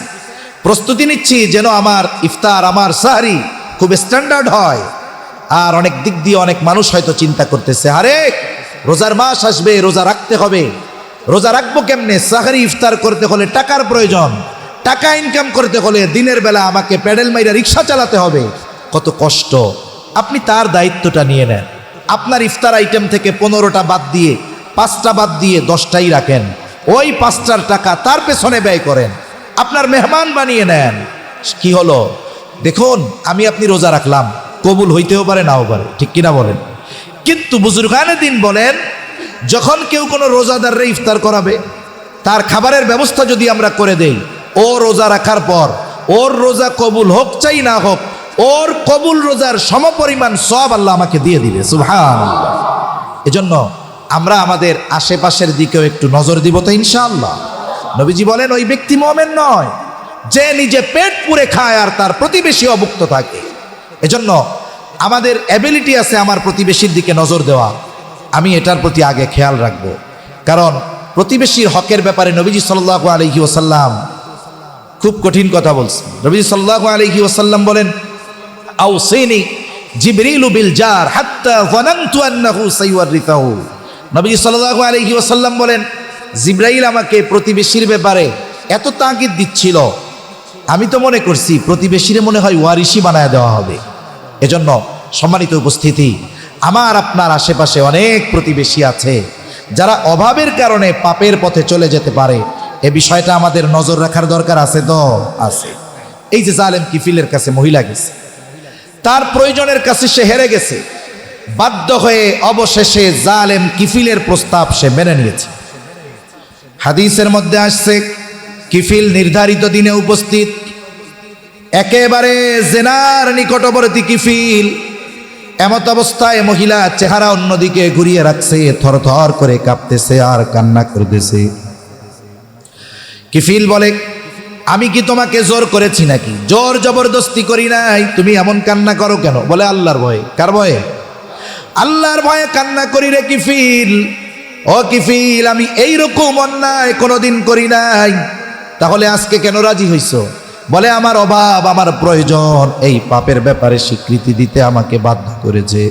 প্রস্তুতি নিচ্ছি যেন আমার ইফতার, আমার সাহরি খুব স্ট্যান্ডার্ড হয়। আর অনেক দিক দিয়ে অনেক মানুষ হয়তো চিন্তা করতেছে, আরে রোজার মাস আসবে, রোজা রাখতে হবে, রোজা রাখবো কেমনে? সাহরি ইফতার করতে হলে টাকার প্রয়োজন, টাকা ইনকাম করতে হলে দিনের বেলা আমাকে প্যাডেল মাইরা রিক্সা চালাতে হবে, কত কষ্ট। আপনি তার দায়িত্বটা নিয়ে নেন, আপনার ইফতার আইটেম থেকে 15টা বাদ দিয়ে 5টা বাদ দিয়ে 10টাই রাখেন, ওই 5টার টাকা তার পেছনে ব্যয় করেন, আপনার মেহমান বানিয়ে নেন। কি হলো? দেখুন, আমি আপনি রোজা রাখলাম, কবুল হইতেও পারে, নাও পারে, ঠিক কিনা বলেন? কিন্তু বুজুর্গানে দিন বলেন, যখন কেউ কোনো রোজাদাররে ইফতার করাবে, তার খাবারের ব্যবস্থা যদি আমরা করে দেই, ও রোজা রাখার পর ওর রোজা কবুল হোক চাই না হোক, ওর কবুল রোজার সমপরিমাণ সব আল্লাহ আমাকে দিয়ে দিবে। সুবহানাল্লাহ। এজন্য আমরা আমাদের আশেপাশের দিকেও একটু নজর দিব তো ইনশাআল্লাহ। নবীজি বলেন, ওই ব্যক্তি মুমিন নয় যে নিজে পেট পুরে খায় আর তার প্রতিবেশী অভুক্ত থাকে। এজন্য আমাদের অ্যাবিলিটি আছে আমার প্রতিবেশীর দিকে নজর দেওয়া, আমি এটার প্রতি আগে খেয়াল রাখবো। কারণ প্রতিবেশীর হকের ব্যাপারে নবীজি সাল্লাল্লাহু আলাইহি ওয়াসাল্লাম খুব কঠিন কথা বলছেন। নবীজি সাল্লাল্লাহু আলাইহি ওয়াসাল্লাম বলেন, আউসিনি জিবরিলু বিল জার হাত্তা যানানতু আন্নাহু সাইওয়ারিসাহু। নবীজি সাল্লাল্লাহু আলাইহি ওয়াসাল্লাম বলেন, জিবরাইল আমাকে প্রতিবেশীর ব্যাপারে এত তাগিদ দিচ্ছিল, আমি তো মনে করছি প্রতিবেশীরে মনে হয় ওয়ারিশি বানায় দেওয়া হবে। এজন্য সম্মানিত উপস্থিতি, আমার আপনার আশেপাশে অনেক প্রতিবেশী আছে যারা অভাবের কারণে পাপের পথে চলে যেতে পারে, এ বিষয়টা আমাদের নজর রাখার দরকার আছে তো আছে। এই যে জালেম কিফিলের কাছে মহিলা গেছে, তার প্রয়োজনের কাছে সে হেরে গেছে, বাধ্য হয়ে অবশেষে জালেম কিফিলের প্রস্তাব সে মেনে নিয়েছে। হাদিসের মধ্যে আসছে কিফিল নির্ধারিত দিনে উপস্থিত, একেবারে জেনার নিকটবর্তী কিফিল। এমত অবস্থায় মহিলা চেহারা অন্যদিকে ঘুরিয়ে রাখছে, থরথর করে কাঁপতেছে আর কান্না করতেছে। কিফিল বলে, আমি কি তোমাকে জোর করেছি নাকি? জোর জবরদস্তি করি নাই, তুমি এমন কান্না করো কেন? বলে, আল্লাহর ভয়ে। কার ভয়ে? আল্লাহর ভয়ে কান্না করি রে কিফিল। ও কিফিল, আমি এইরকম অন্যায় কোনোদিন করি নাই, তাহলে আজকে কেন রাজি হইছো? বলে, আমার অভাব, আমার প্রয়োজন এই পাপের ব্যাপারে স্বীকৃতি দিতে আমাকে বাধ্য করেছে।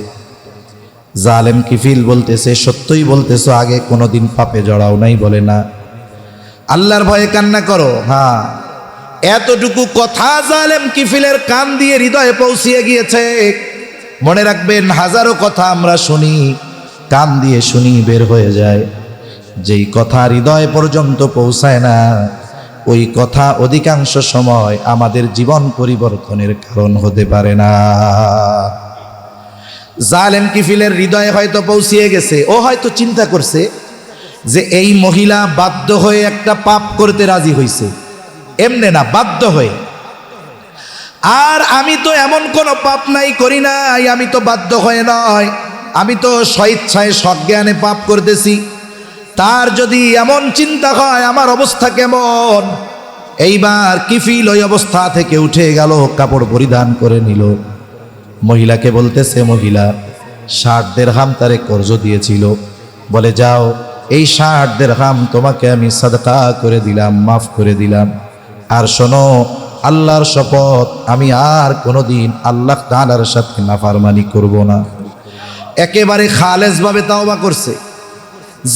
জালেম কিফিল বলতেছে, সত্যই বলতেছো আগে কোনোদিন পাপে জড়াও নাই? বলে, না। আল্লাহর ভয়ে কান্না করো? হ্যাঁ। এতটুকু কথা জালেম কিফিলের কান দিয়ে হৃদয়ে পৌঁছিয়ে গিয়েছে। মনে রাখবেন, হাজারো কথা আমরা শুনি, কান দিয়ে শুনি, বের হয়ে যায়, যেই কথা হৃদয় পর্যন্ত পৌঁছায় না, ওই কথা অধিকাংশ সময় আমাদের জীবন পরিবর্তনের কারণ হতে পারে না। জালেম কিফিলের হৃদয়ে হয়তো পৌঁছিয়ে গেছে। ও হয়তো চিন্তা করছে যে এই মহিলা বাধ্য হয়ে একটা পাপ করতে রাজি হয়েছে, এমনে না, বাধ্য হয়ে। আর আমি তো এমন কোনো পাপ নাই, করি নাই, আমি তো বাধ্য হয়ে নয়, আমি তো স্বইচ্ছায় সজ্ঞানে পাপ করতেছি। তার যদি এমন চিন্তা হয় আমার অবস্থা কেমন? এইবার কিফিল ওই অবস্থা থেকে উঠে গেল, কাপড় পরিধান করে নিল। মহিলাকে বলতেছে, মহিলা 60 দিরহাম তারে কর্জ দিয়েছিল, বলে, যাও, এই 60 দিরহাম তোমাকে আমি সাদকা করে দিলাম, মাফ করে দিলাম। আর শোনো, আল্লাহর শপথ, আমি আর কোনোদিন আল্লাহ তাআলার সাথে নাফরমানি করব না। একেবারে খালেস ভাবে তাওবা করছে।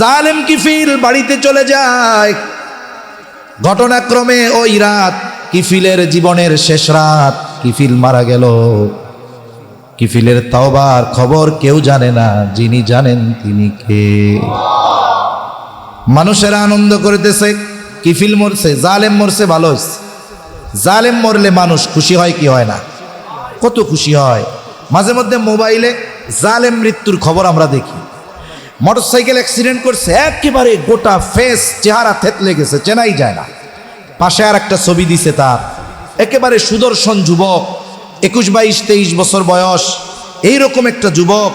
জালেম কিফিল বাড়িতে চলে যায়। ঘটনাক্রমে ওই রাত কিফিলের জীবনের শেষ রাত, কিফিল মারা গেল। কিফিলের তাওবার খবর কেউ জানে না, যিনি জানেন তিনি কে? মানুষেরা আনন্দ করতেছে, কিফিল মরছে, জালেম মরছে, ভালো হয়েছে। জালেম মরলে মানুষ খুশি হয় কি হয় না? কত খুশি হয়। মাঝে মধ্যে মোবাইলে জালেম মৃত্যুর খবর আমরা দেখি। মোটরসাইকেল অ্যাক্সিডেন্ট করছে, একেবারে গোটা ফেস, চেহারা থেতলে গেছে, চেনাই যায় না। পাশে আর একটা ছবি দিছে তার, একেবারে সুদর্শন যুবক, 21, 22, 23 বছর বয়স, এইরকম একটা যুবক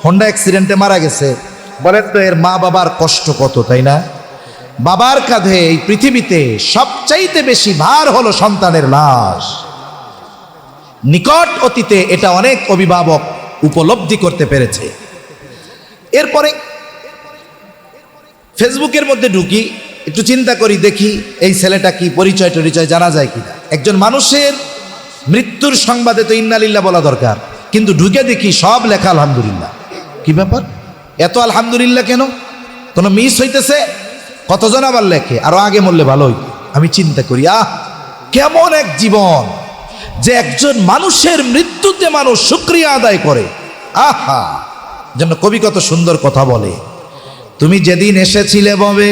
হোন্ডা অ্যাক্সিডেন্টে মারা গেছে। বলেন তো এর মা বাবার কষ্ট কত, তাই না? বাবার কাঁধে এই পৃথিবীতে সবচাইতে বেশি ভার হলো সন্তানের লাশ। নিকট অতীতে এটা অনেক অভিভাবক উপলব্ধি করতে পেরেছে। এরপরে ফেসবুকের মধ্যে ঢুকি, একটু চিন্তা করি, দেখি এই ছেলেটা কি, পরিচয় টরিচয় জানা যায় কিনা। একজন মানুষের মৃত্যুর সংবাদে তো ইন্নালিল্লাহ বলা দরকার, কিন্তু ঢুকে দেখি সব লেখা আলহামদুলিল্লাহ। কি ব্যাপার, এত আলহামদুলিল্লাহ কেন? কোনো মিস হইতেছে? কতজন আবার লেখে আরো আগে মরলে ভালো হইত। আমি চিন্তা করি, কেমন এক জীবন যে একজন মানুষের মৃত্যুতে মানুষ শুকরিয়া আদায় করে। আহা, যেন কবি কত সুন্দর কথা বলে, তুমি যেদিন এসেছিলে ববে,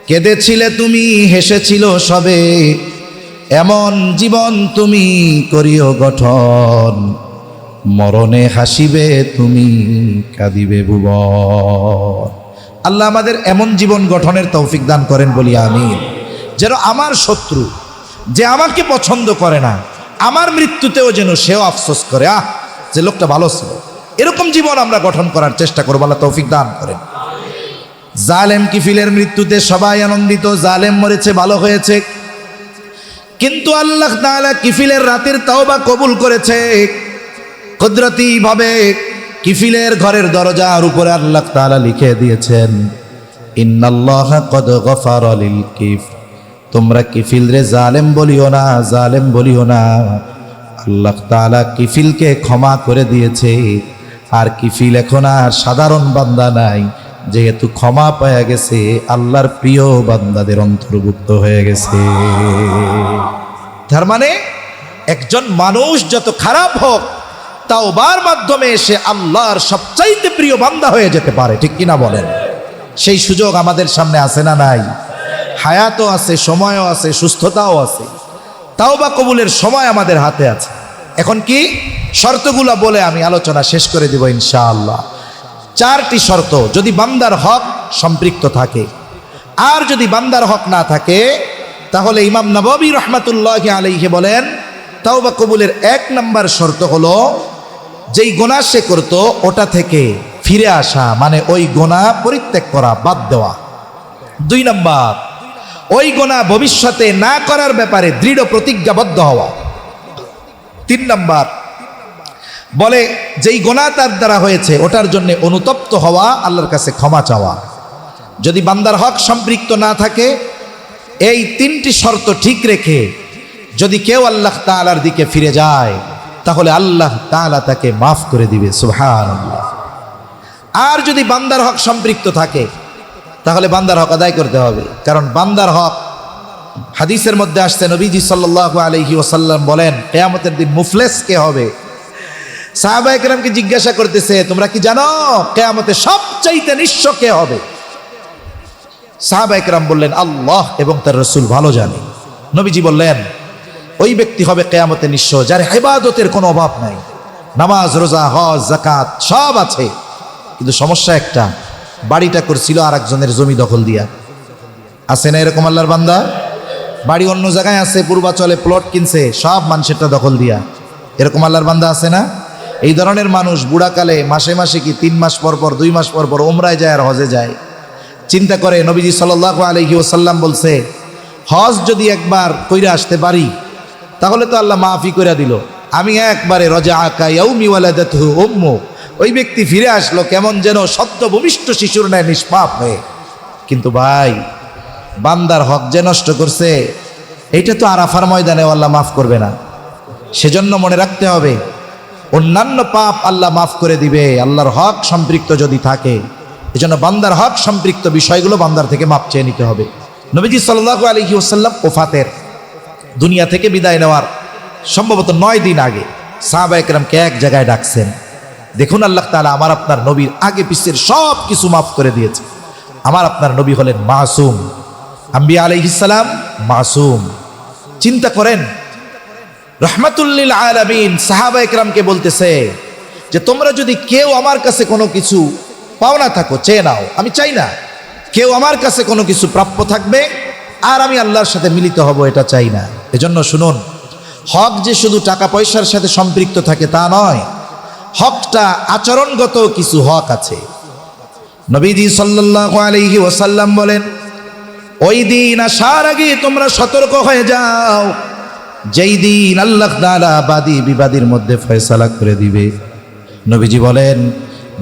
কেঁদেছিলে তুমি, হেসেছিল সবে, এমন জীবন তুমি করিও গঠন, মরণে হাসিবে তুমি, কাঁদিবে ভুবন। আল্লাহ আমাদের এমন জীবন গঠনের তৌফিক দান করেন, বলি আমিন। যেন আমার শত্রু, যে আমাকে পছন্দ করে না, আমার মৃত্যুতেও যেন সেও আফসোস করে, যে লোকটা ভালো ছিল। এরকম জীবন আমরা গঠন করার চেষ্টা করব, আল্লাহ তৌফিক দান করেন। জালেম কিফিলের মৃত্যুতে সবাই আনন্দিত, জালেম মরেছে, ভালো হয়েছে। কিন্তু আল্লাহ তাআলা কিফিলের রাতের তাওবা কবুল করেছে। কুদরতি ভাবে কিফিলের ঘরের দরজার উপরে আল্লাহ তাআলা লিখে দিয়েছেন, ইন্নাল্লাহা কদ গফারা লিল কিফ, তোমরা কিফিল রে জালেম বলিও না, জালেম বলিও না। আল্লাহ তাআলা কিফিলকে ক্ষমা করে দিয়েছে। আর কিফিল এখন আর সাধারণ বান্দা নাই, যেহেতু ক্ষমা পাওয়া গেছে, আল্লাহর প্রিয় বান্দাদের অন্তর্ভুক্ত হয়ে গেছে। তার মানে একজন মানুষ যত খারাপ হোক, তাওবার মাধ্যমে সে আল্লাহর সবচাইতে প্রিয় বান্দা হয়ে যেতে পারে, ঠিক কিনা বলেন? সেই সুযোগ আমাদের সামনে আছে না নাই? হায়াতও আছে, সময়ও আছে, সুস্থতাও আছে, তাওবা কবুলের সময় আমাদের হাতে আছে। এখন কি শর্তগুলো বলে আমি আলোচনা শেষ করে দিব ইনশাআল্লাহ। 4টি শর্ত যদি বান্দার হক সম্পৃক্ত থাকে, আর যদি বান্দার হক না থাকে তাহলে ইমাম নববী রহমাতুল্লাহি আলাইহি বলেন তাওবা কবুলের 1 নম্বর শর্ত হলো যেই গুনাহ সে করত ওটা থেকে ফিরে আসা, মানে ওই গুনাহ পরিত্যাগ করা, বাদ দেওয়া। 2 নম্বর ওই গুনাহ ভবিষ্যতে না করার ব্যাপারে দৃঢ় প্রতিজ্ঞাবদ্ধ হওয়া। 3 নম্বর বলে যেই গুনাহ তার দ্বারা হয়েছে ওটার জন্য অনুতপ্ত হওয়া, আল্লাহর কাছে ক্ষমা চাওয়া। যদি বান্দার হক সম্পৃক্ত না থাকে এই 3টি শর্ত ঠিক রেখে যদি কেউ আল্লাহ তাআলার দিকে ফিরে যায় তাহলে আল্লাহ তাআলা তাকে মাফ করে দিবে, সুবহানাল্লাহ। আর যদি বান্দার হক সম্পৃক্ত থাকে তাহলে বান্দার হক আদায় করতে হবে, কারণ বান্দার হক হাদিসের মধ্যে আসছে নবীজি সাল্লাল্লাহু আলাইহি ওয়াসাল্লাম বলেন কিয়ামতের দিন মুফলেস কে হবে? সাহাবায়ে কেরামকে জিজ্ঞাসা করতেছে তোমরা কি জানো কিয়ামতে সবচাইতে নিঃস্ব কে হবে? সাহাবায়ে কেরাম বললেন আল্লাহ এবং তার রাসূল ভালো জানে। নবীজি বললেন ওই ব্যক্তি হবে কিয়ামতে নিঃস্ব যার ইবাদতের কোনো অভাব নাই, নামাজ রোজা হজ যাকাত সব আছে, কিন্তু সমস্যা একটা, বাড়িটা করছিল আরেকজনের জমি দখল দিয়া। আছে না এরকম আল্লাহর বান্দা? বাড়ি অন্য জায়গায় আছে, পূর্বাচলে প্লট কিনছে, সব মানুষেরটা দখল দিয়া। এরকম আল্লাহর বান্দা আছে না? এই ধরনের মানুষ বুড়াকালে মাসে মাসে কি 3 মাস পর পর 2 মাস পর পর ওমরায় যায় আর হজে যায়। চিন্তা করে নবীজি সাল্লাল্লাহু আলাইহি ওয়াসাল্লাম বলছে হজ যদি একবার কইরা আসতে পারি তাহলে তো আল্লাহ মাফি করে দিল। আমি একবারে রাজা ইয়াউমি ওয়ালাদাতহু উম্মু, ওই ব্যক্তি ফিরে আসলো কেমন যেন সদ্য ভূমিষ্ঠ শিশুর ন্যায় নিষ্পাপ হয়ে। কিন্তু ভাই বান্দার হক যে নষ্ট করছে এইটা তো আরাফার ময়দানে আল্লাহ মাফ করবে না। সেজন্য মনে রাখতে হবে অন্যান্য পাপ আল্লাহ মাফ করে দিবে আল্লাহর হক সম্পৃক্ত যদি থাকে। এজন্য বান্দার হক সম্পৃক্ত বিষয়গুলো বান্দার থেকে মাপ চেয়ে নিতে হবে। নবীজি সাল্লাল্লাহু আলাইহি ওয়াসাল্লাম ওফাতের দুনিয়া থেকে বিদায় নেওয়ার সম্ভবত 9 দিন আগে সাহাবায়ে কেরামকে এক জায়গায় ডাকছেন, দেখুন আল্লাহ তাআলা আমার আপনার নবীর আগে পিছের সব কিছু মাফ করে দিয়েছে। আমার আপনার নবী হলেন মাসুম, আম্বিয়া আলাইহিস সালাম মাসুম। চিন্তা করেন রাহমাতুল লিল আলামিন সাহাবায়ে কেরামকে বলতেছে যে তোমরা যদি কেউ আমার কাছে কোনো কিছু পাওনা থাকো চেয়ে নাও, আমি চাই না কেউ আমার কাছে কোনো কিছু প্রাপ্য থাকবে আর আমি আল্লাহর সাথে মিলিত হব, এটা চাই না। এজন্য শুনুন, হক যে শুধু টাকা পয়সার সাথে সম্পৃক্ত থাকে তা নয়, হকটা আচরণগত কিছু হক আছে। নবীজি সাল্লাল্লাহু আলাইহি ওয়াসাল্লাম বলেন ওই দিন আসার আগে তোমরা সতর্ক হয়ে যাও যেই দিন আল্লাহ তাআলা বাদী বিবাদীর মধ্যে ফয়সালা করে দিবে। নবীজি বলেন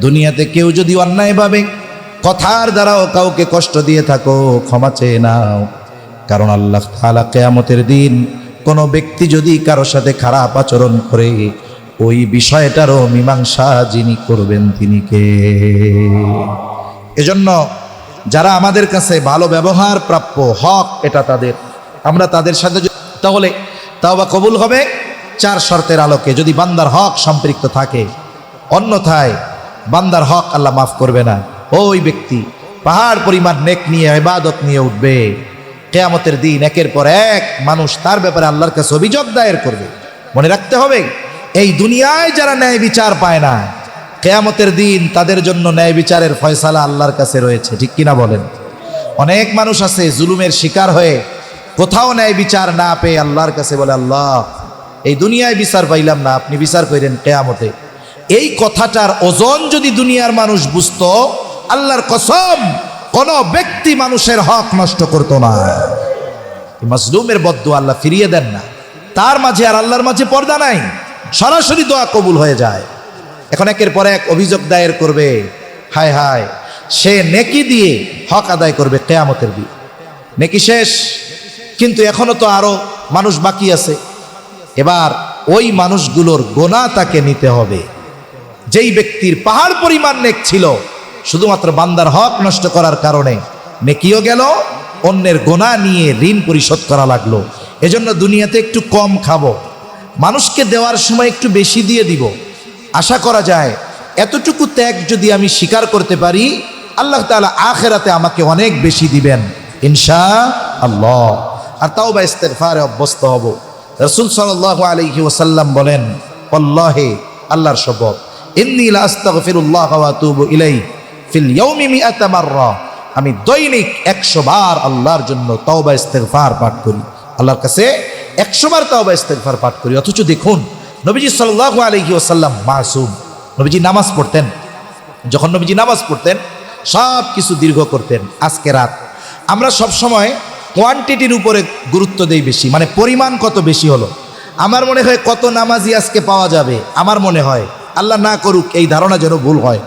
দুনিয়াতে কেউ যদি অন্যায়ভাবে কথার দ্বারাও কাউকে কষ্ট দিয়ে থাকো ক্ষমা চেয়ে নাও, কারণ আল্লাহ তাআলা কিয়ামতের দিন কোনো ব্যক্তি যদি কারোর সাথে খারাপ আচরণ করে ওই বিষয়টারও মীমাংসা যিনি করবেন তিনি কে? এজন্য যারা আমাদের কাছে ভালো ব্যবহার প্রাপ্য হক এটা তাদের, আমরা তাদের সাথে তাহলে তাওবা কবুল হবে 4 শর্তের আলোকে যদি বান্দার হক সম্পৃক্ত থাকে, অন্যথায় বান্দার হক আল্লাহ মাফ করবে না। ওই ব্যক্তি পাহাড় পরিমাণ নেক নিয়ে ইবাদত নিয়ে উঠবে, কিয়ামতের দিন একের পর এক মানুষ তার ব্যাপারে আল্লাহর কাছে অভিযোগ দায়ের করবে। মনে রাখতে হবে এই দুনিয়ায় যারা ন্যায় বিচার পায় না কিয়ামতের দিন তাদের জন্য ন্যায় বিচারের ফয়সালা আল্লাহর কাছে রয়েছে, ঠিক কিনা বলেন? অনেক মানুষ আছে জুলুমের শিকার হয়ে কোথাও ন্যায় বিচার না পেয়ে আল্লাহর কাছে বলে আল্লাহ এই দুনিয়ায় বিচার পাইলাম না, আপনি বিচার করেন কিয়ামতে। এই কথাটার ওজন যদি দুনিয়ার মানুষ বুঝতো, আল্লাহর কসম কোন ব্যক্তি মানুষের হক নষ্ট করতো না। মাজলুমের বদদুয়া আল্লাহ ফিরিয়ে দেন না, তার মাঝে আর আল্লাহর মাঝে পর্দা নাই, সরাসরি দোয়া কবুল হয়ে যায়। এখন একের পর এক অভিযোগ দায়ের করবে, হায় হায় সে নেকি দিয়ে হক আদায় করবে কিয়ামতের দিন। নেকি শেষ, কিন্তু এখনো তো আরো মানুষ বাকি আছে। এবার ওই মানুষগুলোর গোনা তাকে নিতে হবে। যেই ব্যক্তির পাহাড় পরিমাণ নেক ছিল, শুধুমাত্র বান্দার হক নষ্ট করার কারণে নেকিও গেল, অন্যের গোনা নিয়ে ঋণ পরিশোধ করা লাগলো। এজন্য দুনিয়াতে একটু কম খাবো, মানুষকে দেওয়ার সময় একটু বেশি দিয়ে দিব। আশা করা যায় এতটুকু ত্যাগ যদি আমি স্বীকার করতে পারি, আল্লাহ তাআলা আখিরাতে আমাকে অনেক বেশি দিবেন ইনশাআল্লাহ। আর তাওবা ইস্তেগফারে অভ্যস্ত হব। রাসূল সাল্লাল্লাহু আলাইহি ওয়াসাল্লাম বলেন, আল্লাহে, আল্লাহর শপথ, ইন্নী লা আস্তাগফিরুল্লাহ ওয়া আতুবু ইলাইহি ফিল ইয়াউমি মিআতা মাররা, আমি দৈনিক 100 বার আল্লাহর জন্য তওবা ইস্তেগফার পাঠ করি, আল্লাহর কাছে 100 বার তওবা ইস্তেগফার পাঠ করি। অথচ দেখুন নবীজি সাল্লাল্লাহু আলাইহি ওয়াসাল্লাম মাসুম, নবীজি নামাজ পড়তেন, যখন নবীজি নামাজ পড়তেন সব কিছু দীর্ঘ করতেন। আজকে রাত আমরা সব সময় কোয়ান্টিটির উপরে গুরুত্ব দেই বেশি, মানে পরিমাণ কত বেশি হলো। আমার মনে হয় কত নামাজি আজকে পাওয়া যাবে, আমার মনে হয়, আল্লাহ না করুক এই ধারণা যেন ভুল হয়,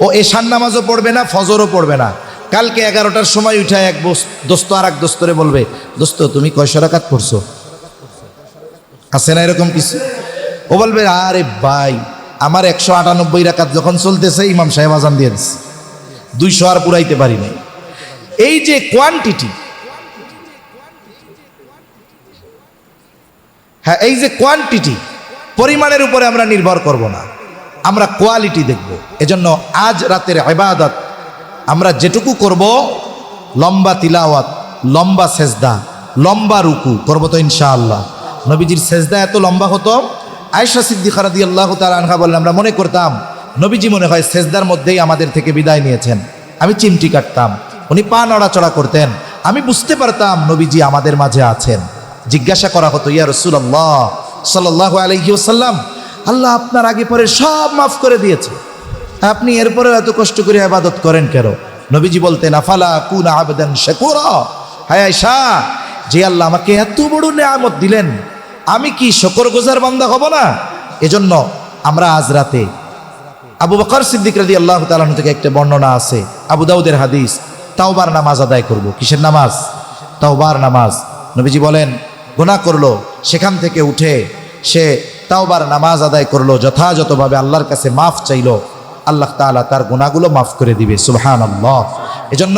ও এশার নামাজও পড়বে না, ফজরও পড়বে না। কালকে 11টার সময় উঠায় এক দোস্ত আর এক দোস্তরে বলবে, দোস্ত তুমি কয়শো রাকাত পড়ছো? আছে না এরকম কিছু? ও বলবে, আরে ভাই আমার 198 রাকাত যখন চলতেছে ইমাম সাহেব আজান দিয়ে দিচ্ছে, 200 আর পুরাইতে পারি নাই। এই যে কোয়ান্টিটি, হ্যাঁ এই যে কোয়ান্টিটি, পরিমাণের উপরে আমরা নির্ভর করব না, আমরা কোয়ালিটি দেখব। এজন্য আজ রাতের ইবাদত আমরা যেটুকু করব, লম্বা তিলাওয়াত, লম্বা সেজদা, লম্বা রুকু করব তো ইনশাআল্লাহ। নবীজির সেজদা এত লম্বা হতো, আয়েশা সিদ্দিকা রাদিয়াল্লাহু তাআলা আনহা বলেন, আমরা মনে করতাম নবীজি মনে হয় সেজদার মধ্যেই আমাদের থেকে বিদায় নিয়েছেন। আমি চিমটি কাটতাম, উনি পা নড়াচড়া করতেন, আমি বুঝতে পারতাম নবীজি আমাদের মাঝে আছেন। জিজ্ঞাসা করা হতো, ইয়া রাসূলুল্লাহ সাল্লাল্লাহু আলাইহি ওয়াসাল্লাম, আল্লাহ আপনার আগে পরে সব মাফ করে দিয়েছে, আপনি এরপরেও এত কষ্ট করে ইবাদত করেন কেন? নবীজি বলতেন, আফালা কুনা আবদান শাকুরা, হায় আয়েশা, যে আল্লাহ আমাকে এত বড় নেয়ামত দিলেন, আমি কি শুকরগুজার বান্দা হব না? এজন্য আমরা আজ রাতে আবু বকর সিদ্দিক রাদিয়াল্লাহু তাআলা থেকে একটা বর্ণনা আছে, আবু দাউদের হাদিস, তাওবার নামাজ আদায় করব। কিসের নামাজ? তাওবার নামাজ। নবীজি বলেন, গুনাহ করলো, সেখান থেকে উঠে সে তাওবার নামাজ আদায় করলো, যথাযথভাবে আল্লাহর কাছে মাফ চাইলো, আল্লাহ তাআলা তার গুনাহগুলো মাফ করে দিবে। সুবহানাল্লাহ। এজন্য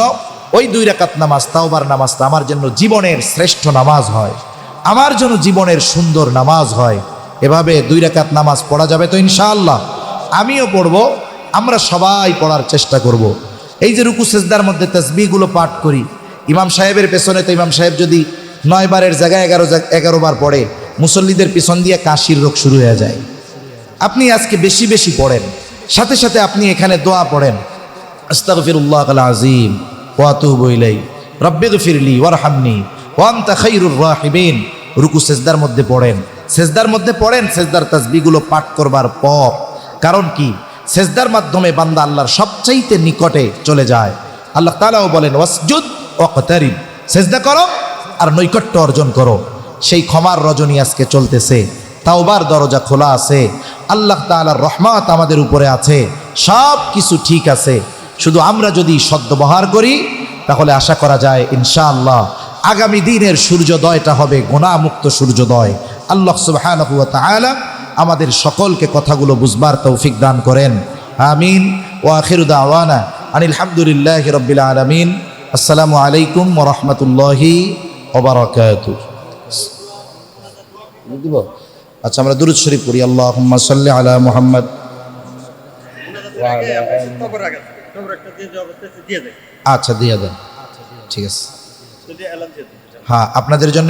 ওই 2 রাকাত নামাজ, তাওবার নামাজটা আমার জন্য জীবনের শ্রেষ্ঠ নামাজ হয়, আমার জন্য জীবনের সুন্দর নামাজ হয়। এভাবে 2 রাকাত নামাজ পড়া যাবে তো ইনশাআল্লাহ, আমিও পড়ব, আমরা সবাই পড়ার চেষ্টা করব। এই যে রুকু সেজদার মধ্যে তাসবিহগুলো পাঠ করি, ইমাম সাহেবের পেছনে তো ইমাম সাহেব যদি 9 বারের জায়গায় 11 বার পড়ে, মুসল্লিদের পিছন দিয়ে কাশির রোগ শুরু হয়ে যায়। আপনি আজকে বেশি বেশি পড়েন, সাথে সাথে আপনি এখানে দোয়া পড়েন, আস্তাগফিরুল্লাহাল আযীম ওয়া আতুবু ইলাইহি রব্বিগফিরলি ওয়ারহামনি ওয়া আনতা খায়রুর রাহিমিন। রুকু সেজদার মধ্যে পড়েন, সেজদার মধ্যে পড়েন, সেজদার তাসবিহগুলো পাঠ করবার পর। কারণ কি? সেজদার মাধ্যমে বান্দা আল্লাহর সবচাইতে নিকটে চলে যায়। আল্লাহ তাআলাও বলেন, ওয়াসজুদ ওয়াকতারিব, সেজদা করো আর নৈকট্য অর্জন করো। সেই ক্ষমার রজনী আজকে চলতেছে, তাওবার দরজা খোলা আছে, আল্লাহ তাআলার রহমত আমাদের উপরে আছে, সব কিছু ঠিক আছে। শুধু আমরা যদি সদ্ব্যবহার করি তাহলে আশা করা যায় ইনশাআল্লাহ আগামী দিনের সূর্যোদয়টা হবে গুনাহমুক্ত সূর্যোদয়। আল্লাহ সুবহানাহু ওয়া তাআলা আমাদের সকলকে কথাগুলো বুঝবার তৌফিক দান করেন, আমিন। ওয়া আখিরু দাওয়ানা আনিল হামদুলিল্লাহি রাব্বিল আলামিন। আসসালামু আলাইকুম ওয়া রাহমাতুল্লাহি ওয়া বারাকাতুহু। আচ্ছা, আমরা দুরূদ শরীফ পড়ি। আল্লাহুম্মা সাল্লি আলা মুহাম্মদ। আচ্ছা দিয়ে দেন, ঠিক আছে। হ্যাঁ, আপনাদের জন্য